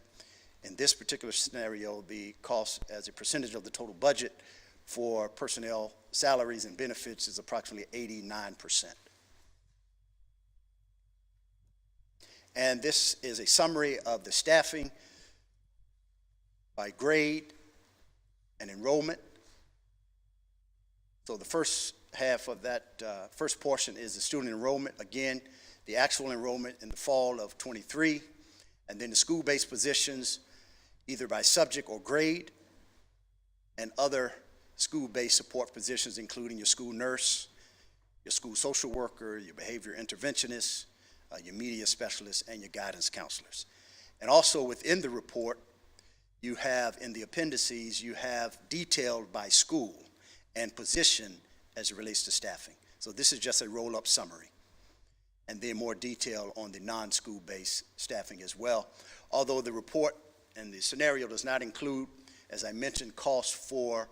In this particular scenario, the cost as a percentage of the total budget for personnel salaries and benefits is approximately 89%. And this is a summary of the staffing by grade and enrollment. So the first half of that first portion is the student enrollment. Again, the actual enrollment in the fall of 23, and then the school-based positions either by subject or grade, and other school-based support positions, including your school nurse, your school social worker, your behavior interventionist, your media specialists, and your guidance counselors. And also within the report, you have in the appendices, you have detailed by school and position as it relates to staffing. So this is just a roll-up summary. And then more detail on the non-school-based staffing as well. Although the report and the scenario does not include, as I mentioned, costs for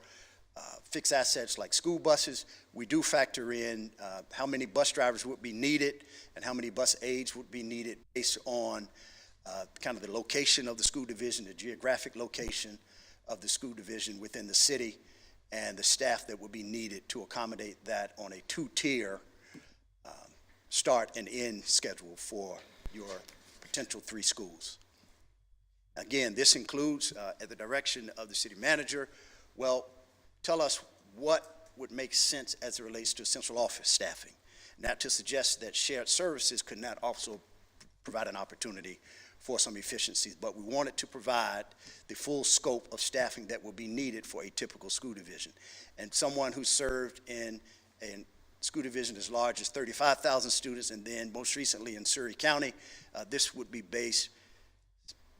fixed assets like school buses. We do factor in how many bus drivers would be needed and how many bus aides would be needed based on kind of the location of the school division, the geographic location of the school division within the city, and the staff that would be needed to accommodate that on a two-tier start and end schedule for your potential 3 schools. Again, this includes, at the direction of the city manager, well, tell us what would make sense as it relates to central office staffing. Not to suggest that shared services could not also provide an opportunity for some efficiencies, but we wanted to provide the full scope of staffing that will be needed for a typical school division. And someone who served in a school division as large as 35,000 students, and then most recently in Surrey County, this would be based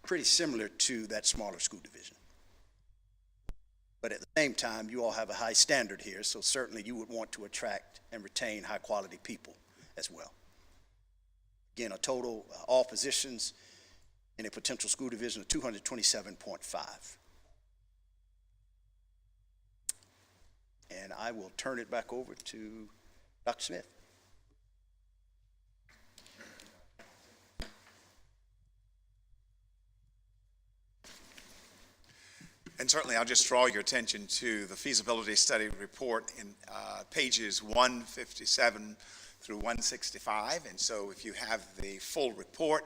pretty similar to that smaller school division. But at the same time, you all have a high standard here, so certainly you would want to attract and retain high-quality people as well. Again, a total, all positions in a potential school division of 227.5. And I will turn it back over to Dr. Smith. And certainly, I'll just draw your attention to the feasibility study report in pages 157 through 165. And so if you have the full report,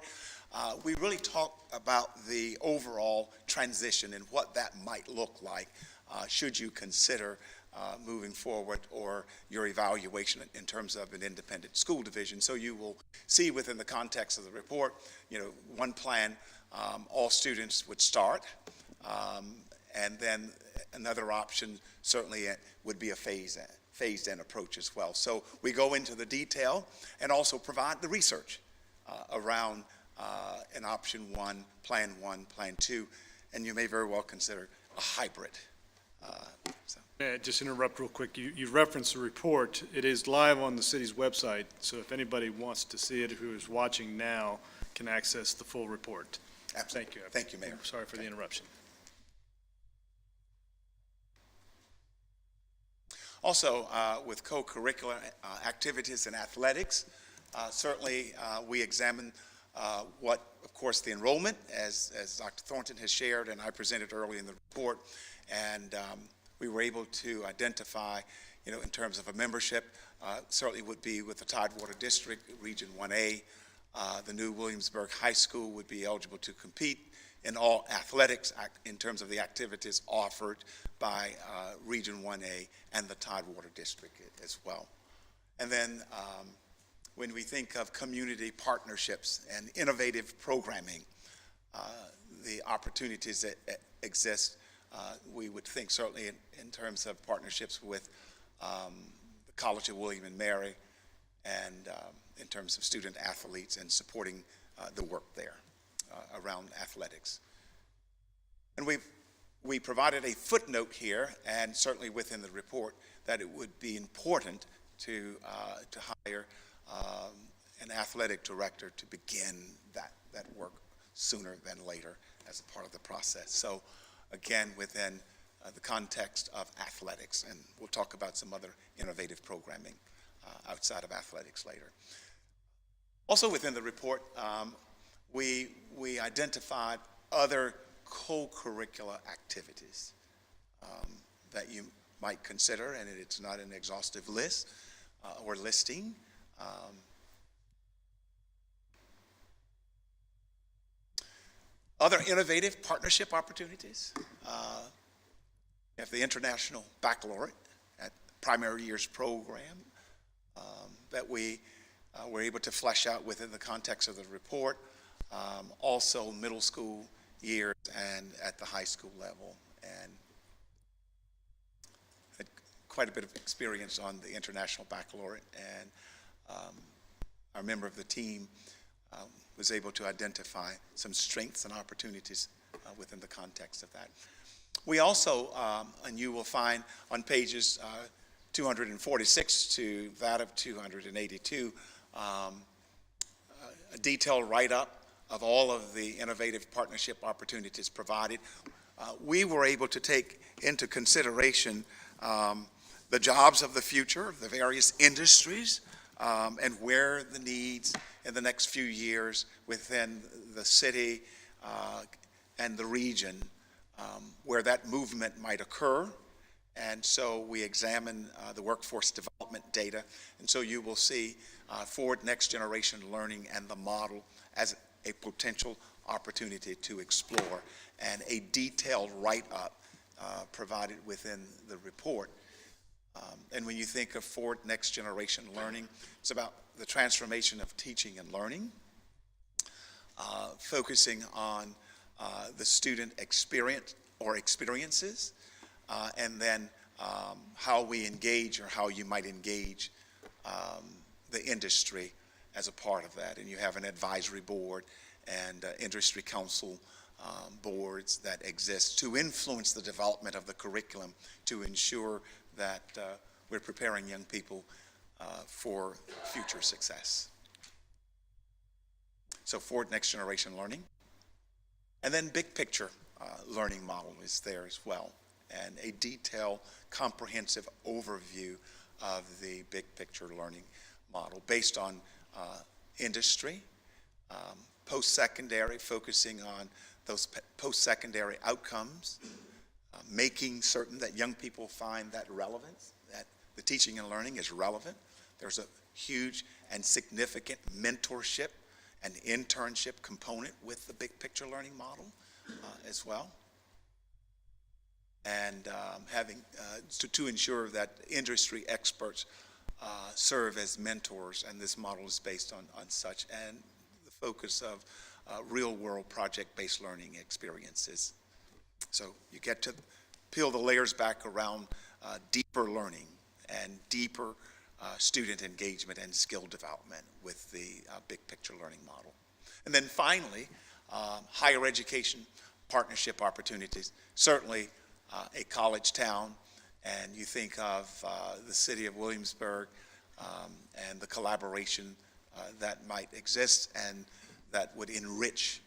we really talk about the overall transition and what that might look like should you consider moving forward or your evaluation in terms of an independent school division. So you will see within the context of the report, one plan, all students would start. And then another option certainly would be a phased-in approach as well. So we go into the detail and also provide the research around an option 1, plan 2, and you may very well consider a hybrid. May I just interrupt real quick? You referenced the report. It is live on the city's website, so if anybody wants to see it, who is watching now, can access the full report. Absolutely. Thank you. Thank you, Mayor. Sorry for the interruption. Also, with co-curricular activities and athletics, certainly we examine what, of course, the enrollment, as Dr. Thornton has shared and I presented early in the report, and we were able to identify, in terms of a membership, certainly would be with the Tidewater District, Region 1A. The new Williamsburg High School would be eligible to compete in all athletics in terms of the activities offered by Region 1A and the Tidewater District as well. And then when we think of community partnerships and innovative programming, the opportunities that exist, we would think certainly in terms of partnerships with the College of William and Mary and in terms of student athletes and supporting the work there around athletics. And we provided a footnote here, and certainly within the report, that it would be important to hire an athletic director to begin that work sooner than later as a part of the process. So again, within the context of athletics, and we'll talk about some other innovative programming outside of athletics later. Also within the report, we identified other co-curricular activities that you might consider, and it's not an exhaustive list or listing. Other innovative partnership opportunities. We have the International Baccalaureate at Primary Years Program that we were able to flesh out within the context of the report. Also middle school years and at the high school level, and had quite a bit of experience on the International Baccalaureate, and our member of the team was able to identify some strengths and opportunities within the context of that. We also, and you will find on pages 246 to that of 282, a detailed write-up of all of the innovative partnership opportunities provided. We were able to take into consideration the jobs of the future, the various industries, and where the needs in the next few years within the city and the region, where that movement might occur. And so we examine the workforce development data. And so you will see forward next generation learning and the model as a potential opportunity to explore, and a detailed write-up provided within the report. And when you think of forward next generation learning, it's about the transformation of teaching and learning, focusing on the student experience or experiences, and then how we engage, or how you might engage the industry as a part of that. And you have an advisory board and industry council boards that exist to influence the development of the curriculum, to ensure that we're preparing young people for future success. So forward next generation learning. And then big picture learning model is there as well, and a detailed, comprehensive overview of the big picture learning model based on industry, post-secondary, focusing on those post-secondary outcomes, making certain that young people find that relevance, that the teaching and learning is relevant. There's a huge and significant mentorship and internship component with the big picture learning model as well. And having to ensure that industry experts serve as mentors, and this model is based on such, and the focus of real-world project-based learning experiences. So you get to peel the layers back around deeper learning and deeper student engagement and skill development with the big picture learning model. And then finally, higher education partnership opportunities. Certainly a college town, and you think of the city of Williamsburg and the collaboration that might exist and that would enrich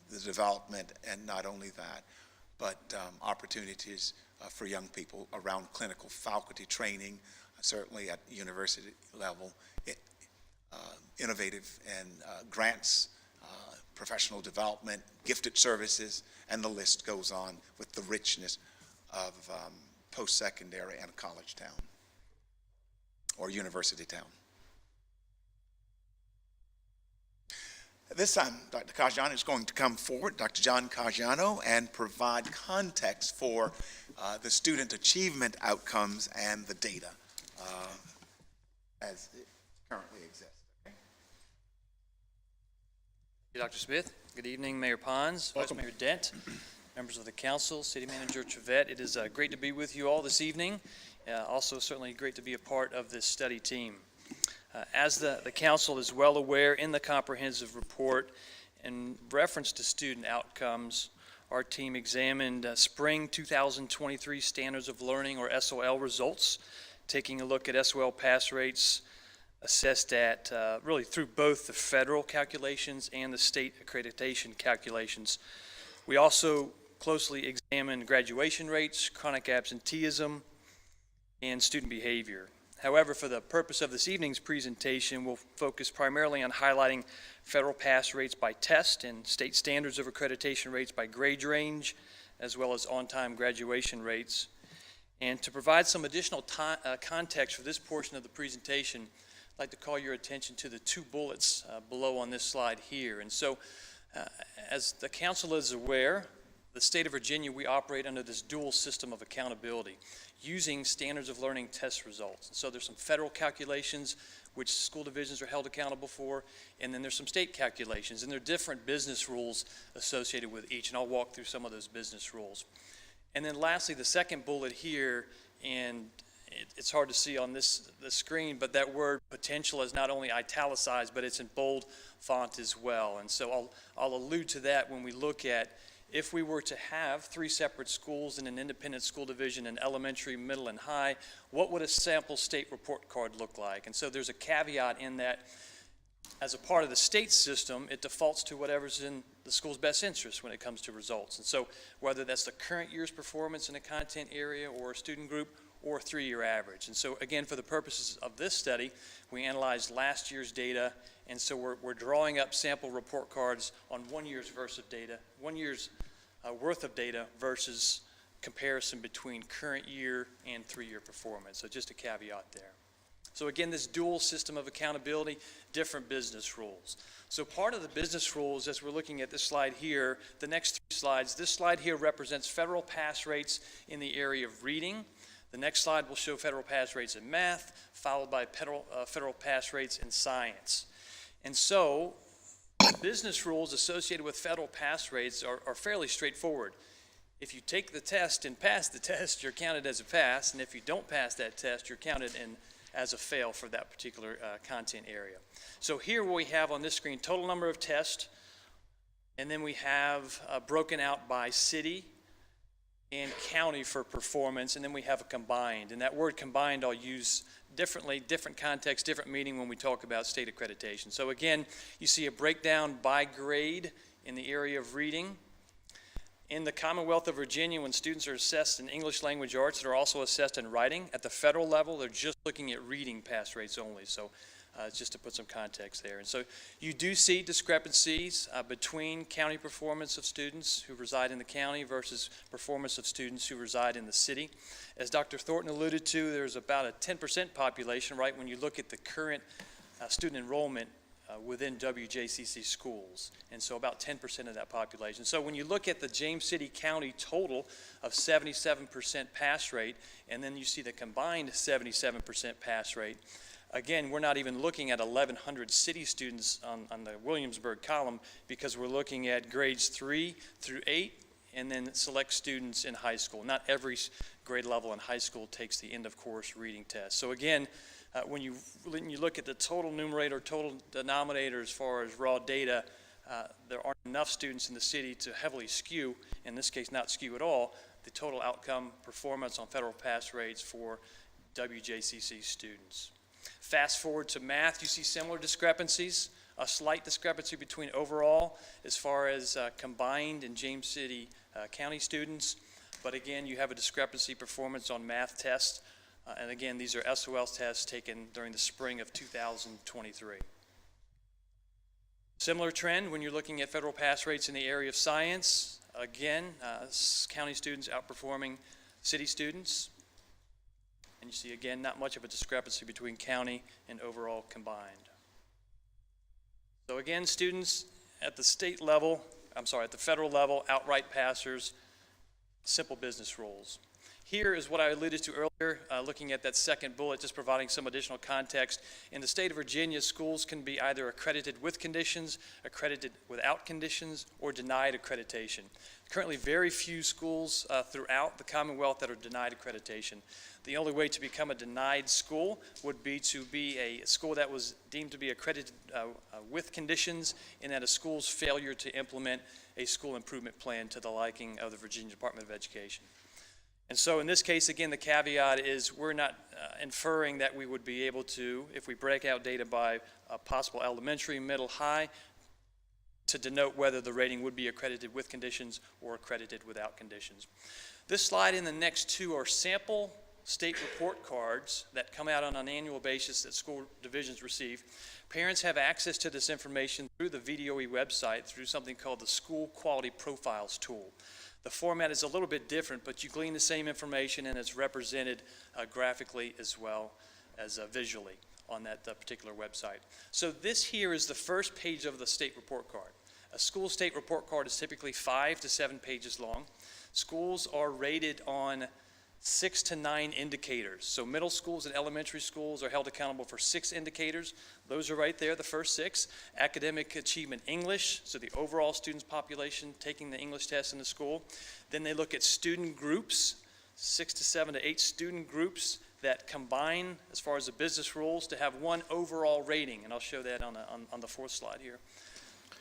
the development, and not only that, but opportunities for young people around clinical faculty training, certainly at university level, innovative and grants, professional development, gifted services, and the list goes on with the richness of post-secondary and college town or university town. This time, Dr. Caggiano is going to come forward, Dr. John Caggiano, and provide context for the student achievement outcomes and the data as it currently exists. Okay? Dr. Smith. Good evening, Mayor Pons, Vice Mayor Dent, members of the council, City Manager Trevette. It is great to be with you all this evening. Also, certainly great to be a part of this study team. As the council is well aware, in the comprehensive report, in reference to student outcomes, our team examined spring 2023 standards of learning, or SOL, results, taking a look at SOL pass rates assessed at really through both the federal calculations and the state accreditation calculations. We also closely examined graduation rates, chronic absenteeism, and student behavior. However, for the purpose of this evening's presentation, we'll focus primarily on highlighting federal pass rates by test and state standards of accreditation rates by grade range, as well as on-time graduation rates. And to provide some additional context for this portion of the presentation, I'd like to call your attention to the two bullets below on this slide here. And so, as the council is aware, the state of Virginia, we operate under this dual system of accountability, using standards of learning test results. So there's some federal calculations which school divisions are held accountable for, and then there's some state calculations, and there are different business rules associated with each, and I'll walk through some of those business rules. And then lastly, the second bullet here, and it's hard to see on the screen, but that word potential is not only italicized, but it's in bold font as well. And so I'll allude to that when we look at, if we were to have 3 separate schools in an independent school division in elementary, middle, and high, what would a sample state report card look like? And so there's a caveat in that, as a part of the state system, it defaults to whatever's in the school's best interest when it comes to results. And so whether that's the current year's performance in a content area or a student group or a 3-year average. And so again, for the purposes of this study, we analyzed last year's data, and so we're drawing up sample report cards on 1 year's worth of data, 1 year's worth of data versus comparison between current year and 3-year performance. So just a caveat there. So again, this dual system of accountability, different business rules. So part of the business rules, as we're looking at this slide here, the next 3 slides, this slide here represents federal pass rates in the area of reading. The next slide will show federal pass rates in math, followed by federal pass rates in science. And so the business rules associated with federal pass rates are fairly straightforward. If you take the test and pass the test, you're counted as a pass, and if you don't pass that test, you're counted as a fail for that particular content area. So here we have on this screen total number of tests, and then we have broken out by city and county for performance, and then we have a combined. And that word combined I'll use differently, different context, different meaning when we talk about state accreditation. So again, you see a breakdown by grade in the area of reading. In the Commonwealth of Virginia, when students are assessed in English language arts, they're also assessed in writing. At the federal level, they're just looking at reading pass rates only. So just to put some context there. And so you do see discrepancies between county performance of students who reside in the county versus performance of students who reside in the city. As Dr. Thornton alluded to, there's about a 10% population, right, when you look at the current student enrollment within WJCC schools, and so about 10% of that population. So when you look at the James City County total of 77% pass rate, and then you see the combined 77% pass rate, again, we're not even looking at 1,100 city students on the Williamsburg column, because we're looking at grades 3 through 8, and then select students in high school. Not every grade level in high school takes the end of course reading test. So again, when you look at the total numerator, total denominator as far as raw data, there aren't enough students in the city to heavily skew, in this case not skew at all, the total outcome performance on federal pass rates for WJCC students. Fast forward to math, you see similar discrepancies, a slight discrepancy between overall as far as combined and James City County students, but again you have a discrepancy performance on math tests. And again, these are SOL tests taken during the spring of 2023. Similar trend when you're looking at federal pass rates in the area of science. Again, county students outperforming city students. And you see, again, not much of a discrepancy between county and overall combined. So again, students at the state level, at the federal level, outright passers, simple business rules. Here is what I alluded to earlier, looking at that second bullet, just providing some additional context. In the state of Virginia, schools can be either accredited with conditions, accredited without conditions, or denied accreditation. Currently, very few schools throughout the Commonwealth that are denied accreditation. The only way to become a denied school would be to be a school that was deemed to be accredited with conditions, and that a school's failure to implement a school improvement plan to the liking of the Virginia Department of Education. And so in this case, again, the caveat is we're not inferring that we would be able to, if we break out data by possible elementary, middle, high, to denote whether the rating would be accredited with conditions or accredited without conditions. This slide and the next 2 are sample state report cards that come out on an annual basis that school divisions receive. Parents have access to this information through the VDOE website through something called the School Quality Profiles tool. The format is a little bit different, but you glean the same information, and it's represented graphically as well as visually on that particular website. So this here is the first page of the state report card. A school state report card is typically 5 to 7 pages long. Schools are rated on 6 to 9 indicators. So middle schools and elementary schools are held accountable for 6 indicators. Those are right there, the first 6. Academic achievement English, so the overall students population taking the English test in the school. Then they look at student groups, 6 to 7 to 8 student groups that combine, as far as the business rules, to have one overall rating. And I'll show that on the 4th slide here.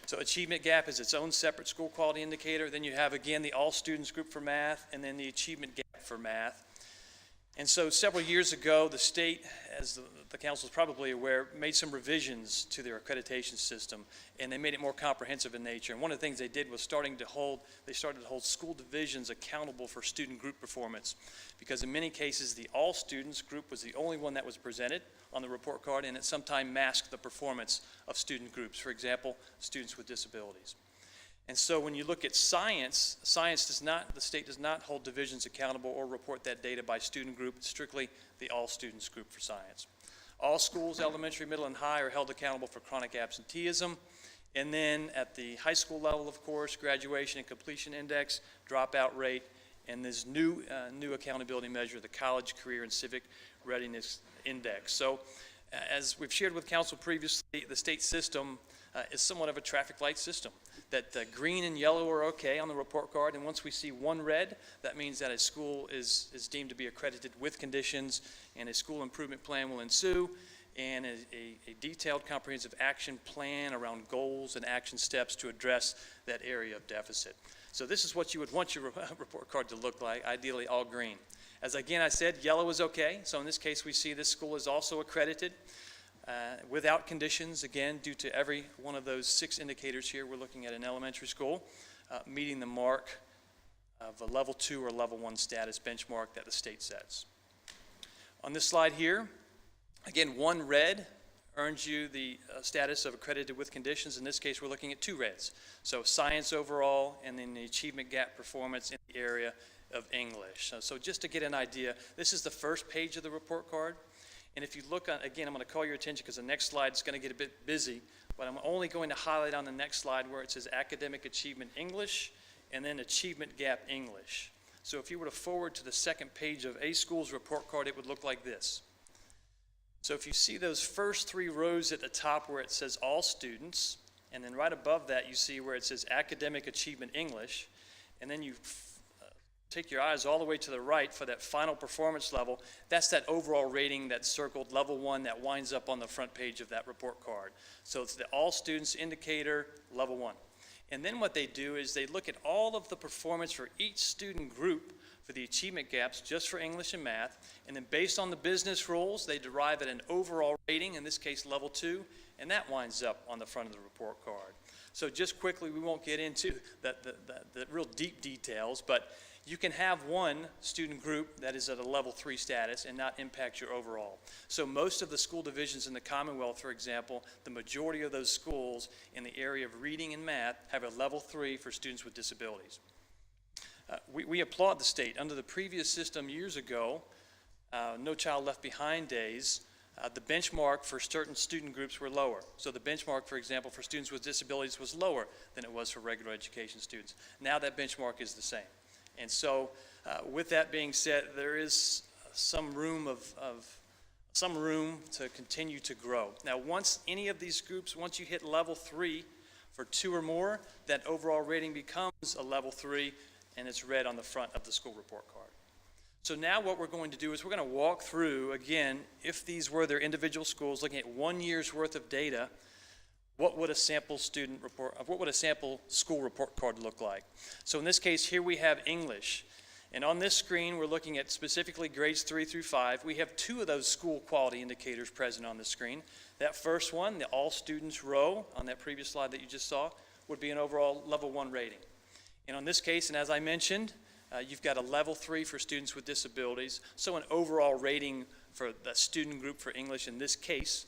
So achievement gap is its own separate school quality indicator. Then you have, again, the all students group for math, and then the achievement gap for math. And so several years ago, the state, as the council is probably aware, made some revisions to their accreditation system, and they made it more comprehensive in nature. And one of the things they did was started to hold school divisions accountable for student group performance, because in many cases, the all students group was the only one that was presented on the report card, and it sometimes masked the performance of student groups, for example, students with disabilities. And so when you look at science, the state does not hold divisions accountable or report that data by student group. It's strictly the all students group for science. All schools, elementary, middle, and high, are held accountable for chronic absenteeism. And then at the high school level, of course, graduation and completion index, dropout rate, and this new accountability measure, the college, career, and civic readiness index. So as we've shared with council previously, the state system is somewhat of a traffic light system, that green and yellow are okay on the report card, and once we see one red, that means that a school is deemed to be accredited with conditions, and a school improvement plan will ensue, and a detailed comprehensive action plan around goals and action steps to address that area of deficit. So this is what you would want your report card to look like, ideally all green. As again I said, yellow is okay, so in this case we see this school is also accredited without conditions, again, due to every one of those 6 indicators here. We're looking at an elementary school meeting the mark of a level 2 or level 1 status benchmark that the state sets. On this slide here, again, 1 red earns you the status of accredited with conditions. In this case, we're looking at 2 reds. So science overall, and then the achievement gap performance in the area of English. So just to get an idea, this is the first page of the report card. And if you look on, again, I'm going to call your attention because the next slide is going to get a bit busy, but I'm only going to highlight on the next slide where it says academic achievement English and then achievement gap English. So if you were to forward to the second page of a school's report card, it would look like this. So if you see those first 3 rows at the top where it says all students, and then right above that you see where it says academic achievement English, and then you take your eyes all the way to the right for that final performance level, that's that overall rating that's circled level 1 that winds up on the front page of that report card. So it's the all students indicator, level 1. And then what they do is they look at all of the performance for each student group for the achievement gaps just for English and math, and then based on the business rules, they derive at an overall rating, in this case level 2, and that winds up on the front of the report card. So just quickly, we won't get into the real deep details, but you can have one student group that is at a level 3 status and not impact your overall. So most of the school divisions in the Commonwealth, for example, the majority of those schools in the area of reading and math have a level 3 for students with disabilities. We applaud the state. Under the previous system years ago, No Child Left Behind days, the benchmark for certain student groups were lower. So the benchmark, for example, for students with disabilities was lower than it was for regular education students. Now that benchmark is the same. And so with that being said, there is some room to continue to grow. Now once any of these groups, once you hit level 3 for 2 or more, that overall rating becomes a level 3, and it's red on the front of the school report card. So now what we're going to do is we're going to walk through, again, if these were their individual schools, looking at 1 year's worth of data, what would a sample school report card look like? So in this case, here we have English. And on this screen, we're looking at specifically grades 3 through 5. We have 2 of those school quality indicators present on the screen. That first one, the all students row on that previous slide that you just saw, would be an overall level 1 rating. And on this case, and as I mentioned, you've got a level 3 for students with disabilities. So an overall rating for the student group for English in this case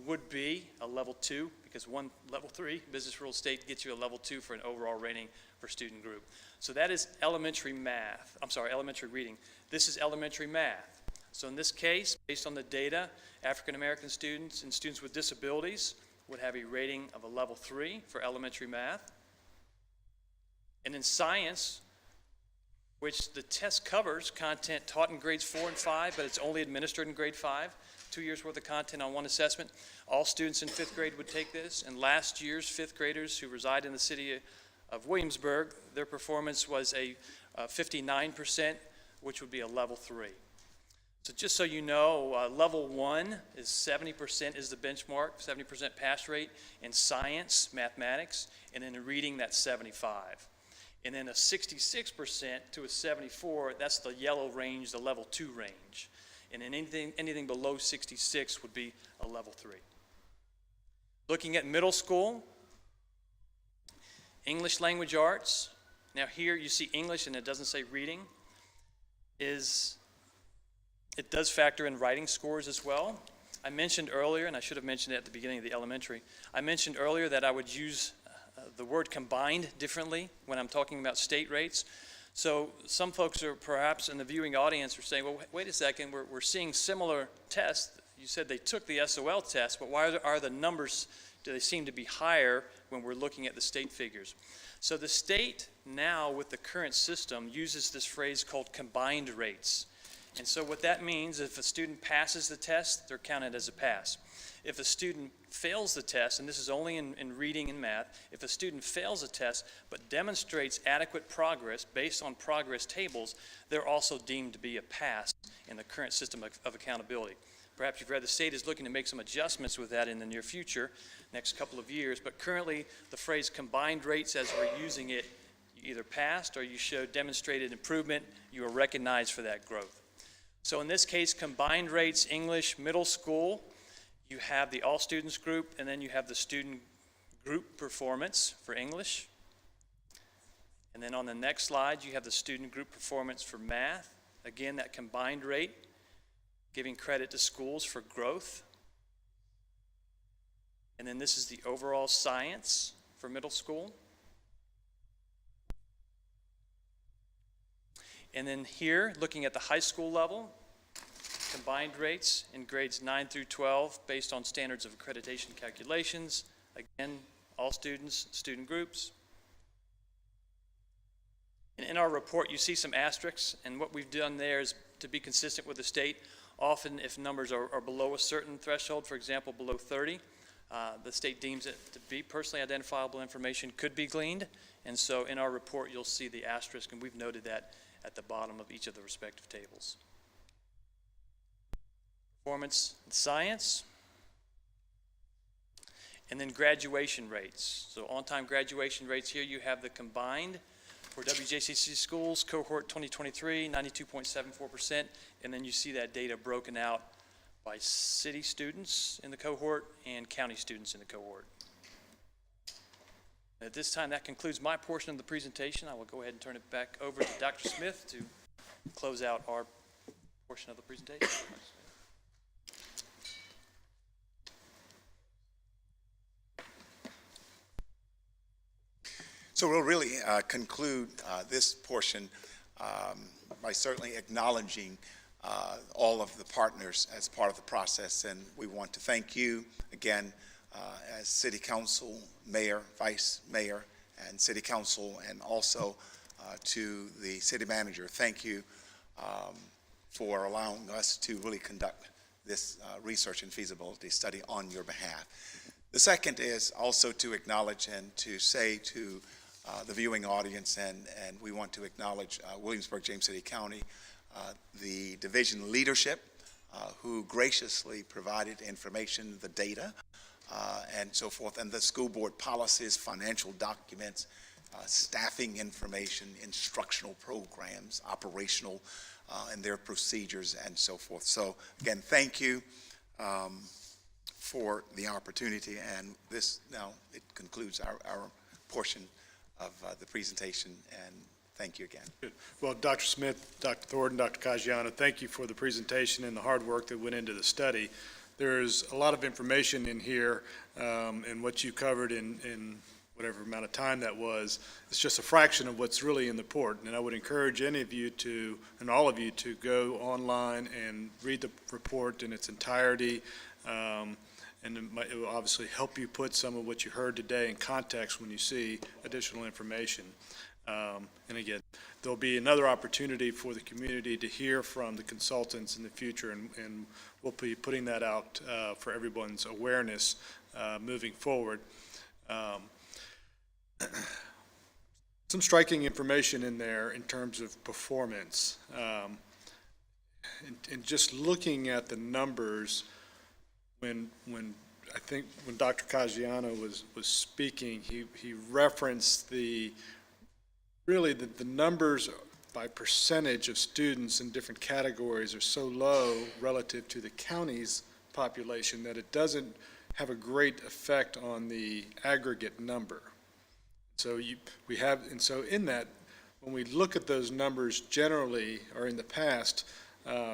would be a level 2, because one level 3 business rule state gets you a level 2 for an overall rating for student group. So that is elementary reading. This is elementary math. So in this case, based on the data, African American students and students with disabilities would have a rating of a level 3 for elementary math. And in science, which the test covers content taught in grades 4 and 5, but it's only administered in grade 5, 2 years worth of content on one assessment. All students in 5th grade would take this, and last year's 5th graders who reside in the city of Williamsburg, their performance was a 59%, which would be a level 3. So just so you know, level 1 is 70% is the benchmark, 70% pass rate in science, mathematics, and in reading, that's 75. And then a 66% to a 74, that's the yellow range, the level 2 range. and then anything below 66 would be a level 3. Looking at middle school, English language arts. Now here you see English and it doesn't say reading. It does factor in writing scores as well. I mentioned earlier, and I should have mentioned it at the beginning of the elementary, I mentioned earlier that I would use the word combined differently when I'm talking about state rates. So some folks are perhaps in the viewing audience are saying, well, wait a second, we're seeing similar tests. You said they took the SOL test, but why are the numbers, do they seem to be higher when we're looking at the state figures? So the state now with the current system uses this phrase called combined rates. And so what that means, if a student passes the test, they're counted as a pass. If a student fails the test, and this is only in reading and math, if a student fails a test but demonstrates adequate progress based on progress tables, they're also deemed to be a pass in the current system of accountability. Perhaps you've read the state is looking to make some adjustments with that in the near future, next couple of years, but currently the phrase combined rates as we're using it, you either passed or you showed demonstrated improvement, you are recognized for that growth. So in this case, combined rates, English, middle school, you have the all students group, and then you have the student group performance for English. And then on the next slide, you have the student group performance for math. Again, that combined rate, giving credit to schools for growth. And then this is the overall science for middle school. And then here, looking at the high school level, combined rates in grades 9 through 12 based on standards of accreditation calculations. Again, all students, student groups. And in our report, you see some asterisks, and what we've done there is to be consistent with the state. Often, if numbers are below a certain threshold, for example, below 30, the state deems it to be personally identifiable information could be gleaned. And so in our report, you'll see the asterisk, and we've noted that at the bottom of each of the respective tables. Performance in science, and then graduation rates. So on-time graduation rates here, you have the combined for WJCC schools, cohort 2023, 92.74%, and then you see that data broken out by city students in the cohort and county students in the cohort. At this time, that concludes my portion of the presentation. I will go ahead and turn it back over to Dr. Smith to close out our portion of the presentation. So we'll really conclude this portion by certainly acknowledging all of the partners as part of the process, and we want to thank you again as City Council, Mayor, Vice Mayor, and City Council, and also to the City Manager. Thank you for allowing us to really conduct this research and feasibility study on your behalf. The second is also to acknowledge and to say to the viewing audience, and we want to acknowledge Williamsburg, James City County, the division leadership who graciously provided information, the data, and so forth, and the school board policies, financial documents, staffing information, instructional programs, operational, and their procedures, and so forth. So again, thank you for the opportunity, and this now, it concludes our portion of the presentation, and thank you again. Good. Well, Dr. Smith, Dr. Thornton, Dr. Caggiano, thank you for the presentation and the hard work that went into the study. There's a lot of information in here, and what you covered in whatever amount of time that was. It's just a fraction of what's really in the report, and I would encourage any of you to, and all of you, to go online and read the report in its entirety, and it will obviously help you put some of what you heard today in context when you see additional information. And again, there'll be another opportunity for the community to hear from the consultants in the future, and we'll be putting that out for everyone's awareness moving forward. Some striking information in there in terms of performance. And just looking at the numbers, when I think when Dr. Caggiano was speaking, he referenced the numbers by percentage of students in different categories are so low relative to the county's population that it doesn't have a great effect on the aggregate number. So in that, when we look at those numbers generally, or in the past,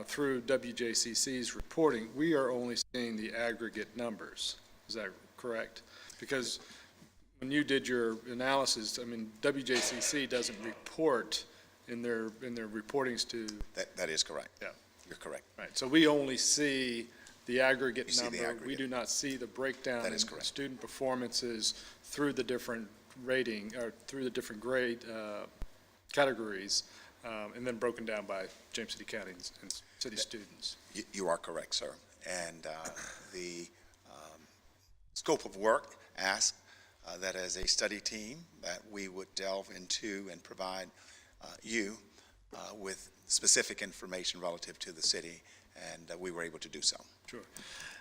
through WJCC's reporting, we are only seeing the aggregate numbers. Is that correct? Because when you did your analysis, I mean, WJCC doesn't report in their reportings to. That is correct. Yeah. You're correct. Right. So we only see the aggregate You see the number. aggregate. We do not see the breakdown That is in correct. student performances through the different rating, or through the different grade categories, and then broken down by James City County and city students. You are correct, sir. And the scope of work asked that as a study team that we would delve into and provide you with specific information relative to the city, and we were able to do so. Sure.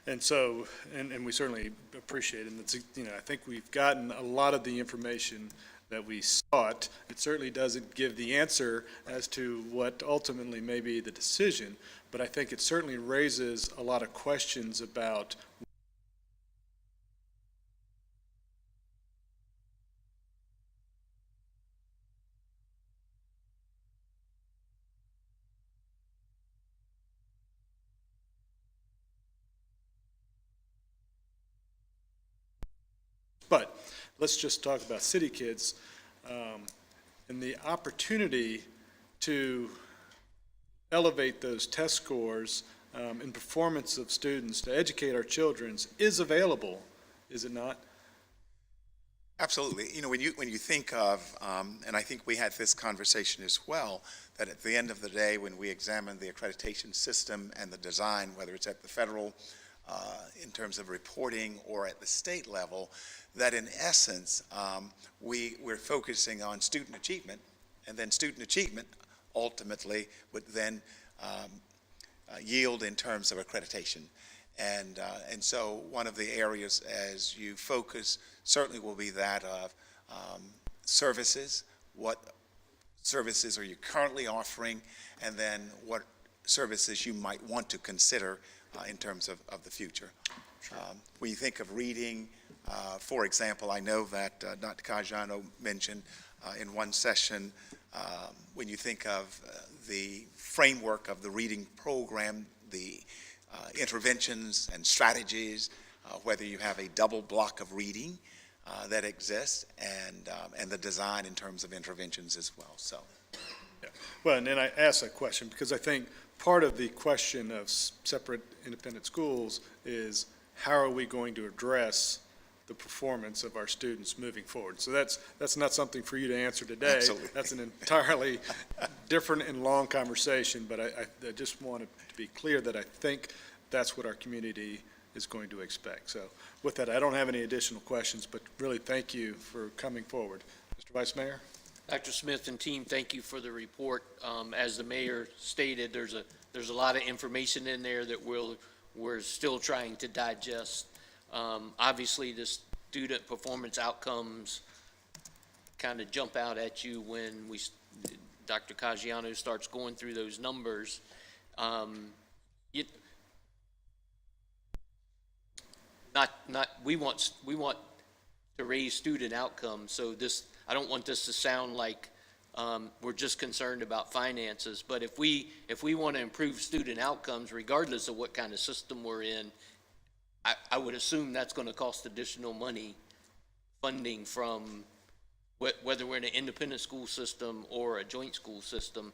And so, and we certainly appreciate it. And it's, I think we've gotten a lot of the information that we sought. It certainly doesn't give the answer as to what ultimately may be the decision, but I think it certainly raises a lot of questions about But let's just talk about city kids and the opportunity to elevate those test scores and performance of students, to educate our children is available, is it not? Absolutely. When you think of, and I think we had this conversation as well, that at the end of the day, when we examine the accreditation system and the design, whether it's at the federal, in terms of reporting, or at the state level, that in essence, we're focusing on student achievement, and then student achievement ultimately would then yield in terms of accreditation. And so one of the areas as you focus certainly will be that of services. What services are you currently offering, and then what services you might want to consider in terms of the future. Sure. When you think of reading, for example, I know that Dr. Caggiano mentioned in one session, when you think of the framework of the reading program, the interventions and strategies, whether you have a double block of reading that exists, and the design in terms of interventions as well. So, yeah. Well, and then I asked that question because I think part of the question of separate independent schools is how are we going to address the performance of our students moving forward? So that's not something for you to answer today. Absolutely. That's an entirely different and long conversation, but I just wanted to be clear that I think that's what our community is going to expect. So with that, I don't have any additional questions, but really thank you for coming forward. Mr. Vice Mayor? Dr. Smith and team, thank you for the report. As the mayor stated, there's a lot of information in there that we're still trying to digest. Obviously, the student performance outcomes kind of jump out at you when Dr. Caggiano starts going through those numbers. We want to raise student outcomes, so I don't want this to sound like we're just concerned about finances, but if we want to improve student outcomes, regardless of what kind of system we're in, I would assume that's going to cost additional money, funding from whether we're in an independent school system or a joint school system,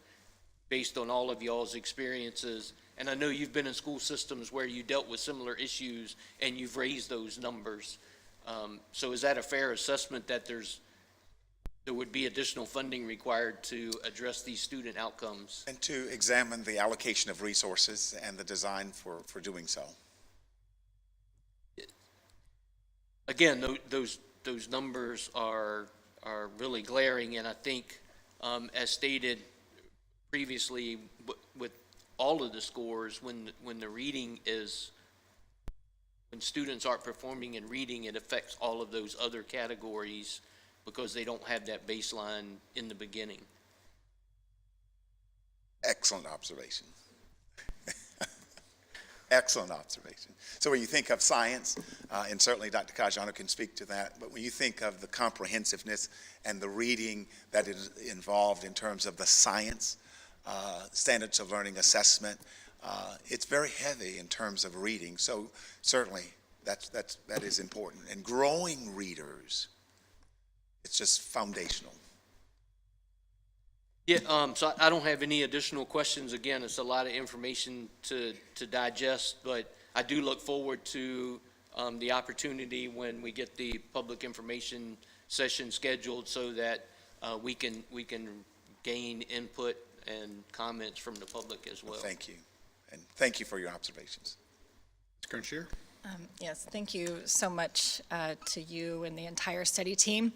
based on all of y'all's experiences. And I know you've been in school systems where you dealt with similar issues and you've raised those numbers. So is that a fair assessment that there would be additional funding required to address these student outcomes? and to examine the allocation of resources and the design for doing so. Again, those numbers are really glaring, and I think, as stated previously, with all of the scores, when students aren't performing in reading, it affects all of those other categories because they don't have that baseline in the beginning. Excellent observation. Excellent observation. So when you think of science, and certainly Dr. Caggiano can speak to that, but when you think of the comprehensiveness and the reading that is involved in terms of the science, standards of learning assessment, it's very heavy in terms of reading. So certainly that is important. And growing readers, it's just foundational. Yeah, so I don't have any additional questions. Again, it's a lot of information to digest, but I do look forward to the opportunity when we get the public information session scheduled so that we can gain input and comments from the public as well. Thank you. And thank you for your observations. Ms. Kernshire? Yes, thank you so much to you and the entire study team.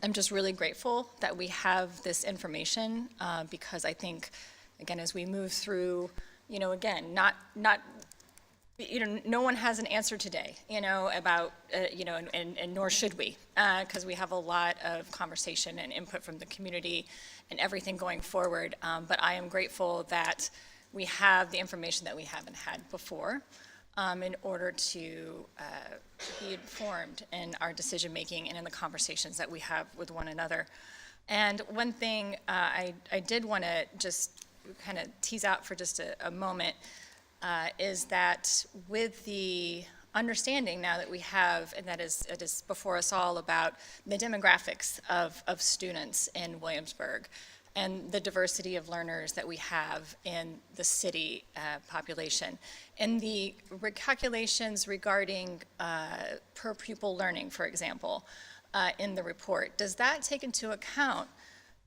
I'm just really grateful that we have this information because I think, again, as we move through, again, no one has an answer today, about, and nor should we, because we have a lot of conversation and input from the community and everything going forward. But I am grateful that we have the information that we haven't had before. In order to be informed in our decision-making and in the conversations that we have with one another. And one thing I did want to just kind of tease out for just a moment is that with the understanding now that we have, and it is before us all, about the demographics of students in Williamsburg, and the diversity of learners that we have in the city population. And the calculations regarding per pupil learning, for example, in the report, does that take into account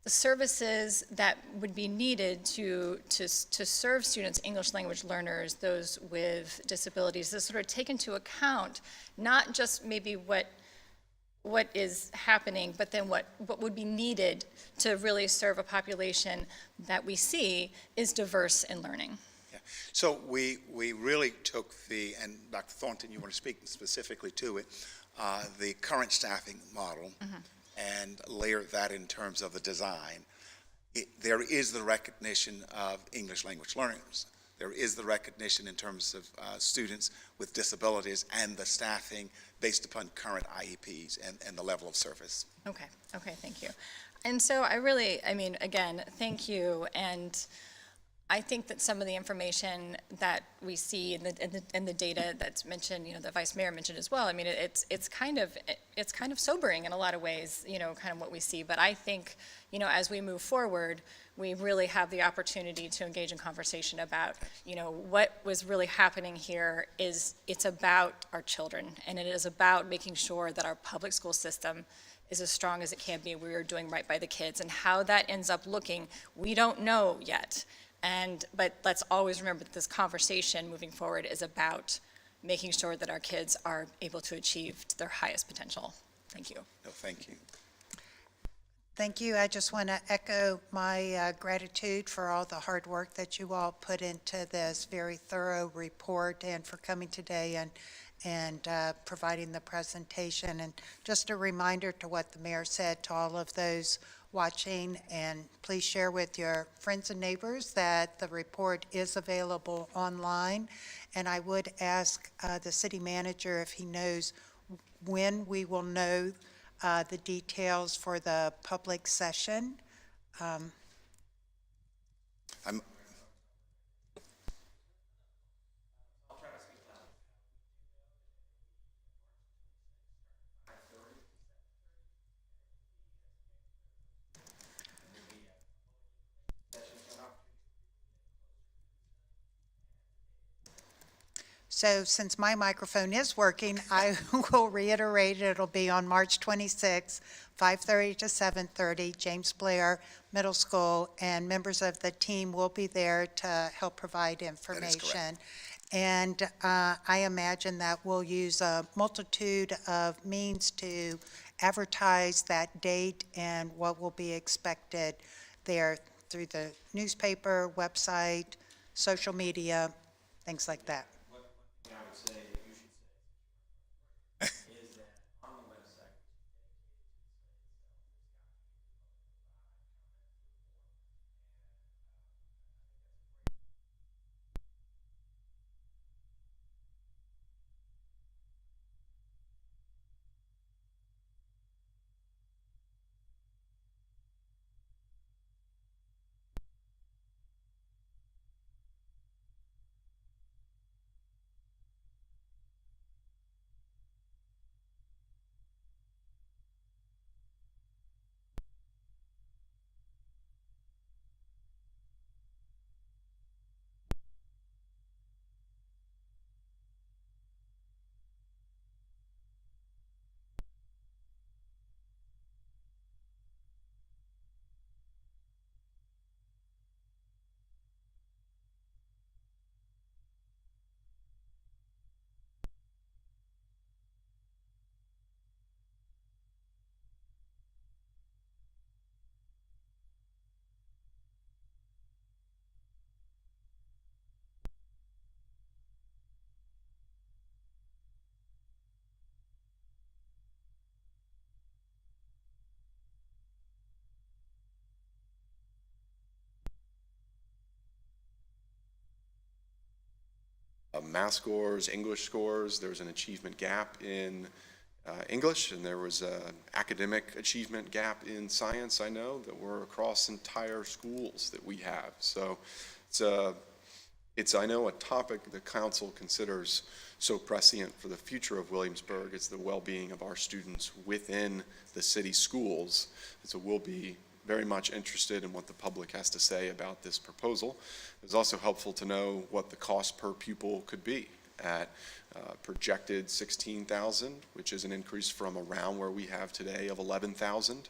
the services that would be needed to serve students, English language learners, those with disabilities, to sort of take into account not just maybe what is happening, but then what would be needed to really serve a population that we see is diverse in learning? Yeah. So we really took and Dr. Thornton, you want to speak specifically to it, the current staffing model, and layer that in terms of the design. There is the recognition of English language learners. There is the recognition in terms of students with disabilities and the staffing based upon current IEPs and the level of service. Okay, thank you. And so again, thank you. And I think that some of the information that we see in the data that's mentioned, the Vice Mayor mentioned as well, it's kind of sobering in a lot of ways, kind of what we see. But I think, as we move forward, we really have the opportunity to engage in conversation about, what was really happening here is it's about our children, and it is about making sure that our public school system is as strong as it can be. We are doing right by the kids, and how that ends up looking, we don't know yet. But let's always remember that this conversation moving forward is about making sure that our kids are able to achieve their highest potential. Thank you. No, thank you. Thank you. I just want to echo my gratitude for all the hard work that you all put into this very thorough report and for coming today and providing the presentation. And just a reminder to what the mayor said to all of those watching, and please share with your friends and neighbors that the report is available online. And I would ask the city manager if he knows when we will know the details for the public session. So since my microphone is working, I will reiterate it'll be on March 26, 5:30 to 7:30, James Blair Middle School, and members of the team will be there to help provide information. And I imagine that we'll use a multitude of means to advertise that date and what will be expected there through the newspaper, website, social media, things like that. math scores, English scores. There was an achievement gap in English, and there was an academic achievement gap in science, I know, that were across entire schools that we have. So it's I know, a topic the council considers so prescient for the future of Williamsburg. It's the well-being of our students within the city schools. And so we'll be very much interested in what the public has to say about this proposal. It's also helpful to know what the cost per pupil could be at projected $16,000, which is an increase from around where we have today of $11,000.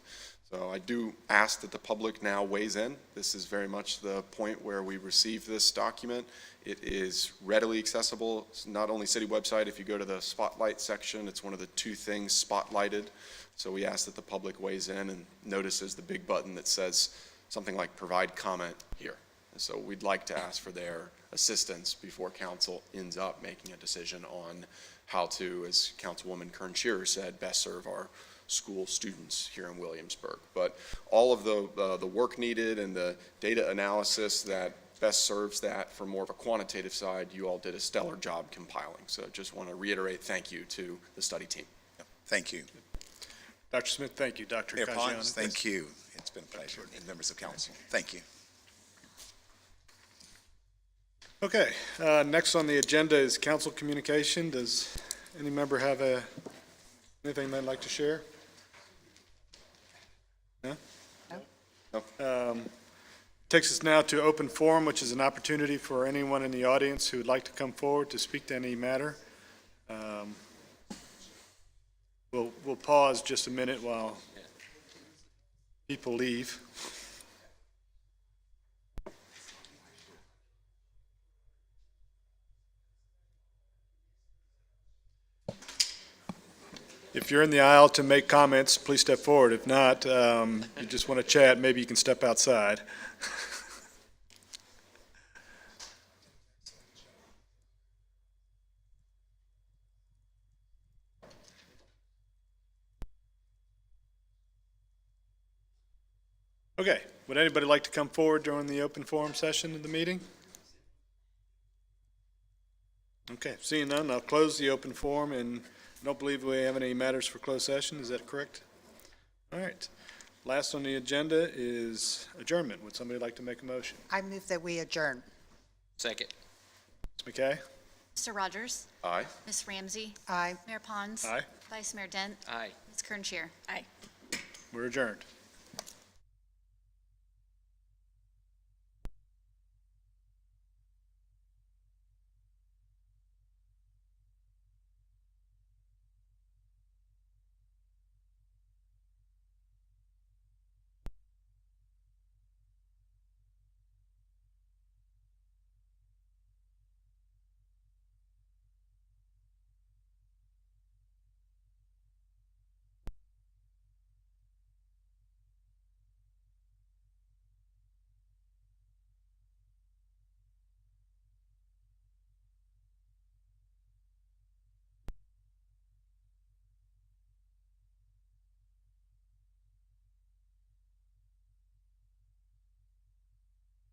So I do ask that the public now weighs in. This is very much the point where we receive this document. It is readily accessible. It's not only city website. If you go to the spotlight section, it's one of the 2 things spotlighted. So we ask that the public weighs in and notices the big button that says something like provide comment here. And so we'd like to ask for their assistance before council ends up making a decision on how to, as Councilwoman Kern-Shearer said, best serve our school students here in Williamsburg. But all of the work needed and the data analysis that best serves that from more of a quantitative side, you all did a stellar job compiling. So just want to reiterate thank you to the study team. Thank you. Dr. Smith, thank you. Dr. Mayor Caggiano. Pons, thank you. It's been a pleasure. And members of council, thank you. Okay, next on the agenda is council communication. Does any member have anything they'd like to share? No? No. Takes us now to open forum, which is an opportunity for anyone in the audience who would like to come forward to speak to any matter. We'll pause just a minute while people leave. If you're in the aisle to make comments, please step forward. If not, you just want to chat, maybe you can step outside. Okay, would anybody like to come forward during the open forum session of the meeting? Okay, seeing none, I'll close the open forum, and I don't believe we have any matters for closed session. Is that correct? All right. Last on the agenda is adjournment. Would somebody like to make a motion? I move that we adjourn. Second. Ms. McKay? Mr. Rogers? Aye. Ms. Ramsey? Aye. Mayor Pons? Aye. Vice Mayor Dent? Aye. Ms. Kern-Shearer? Aye. We're adjourned.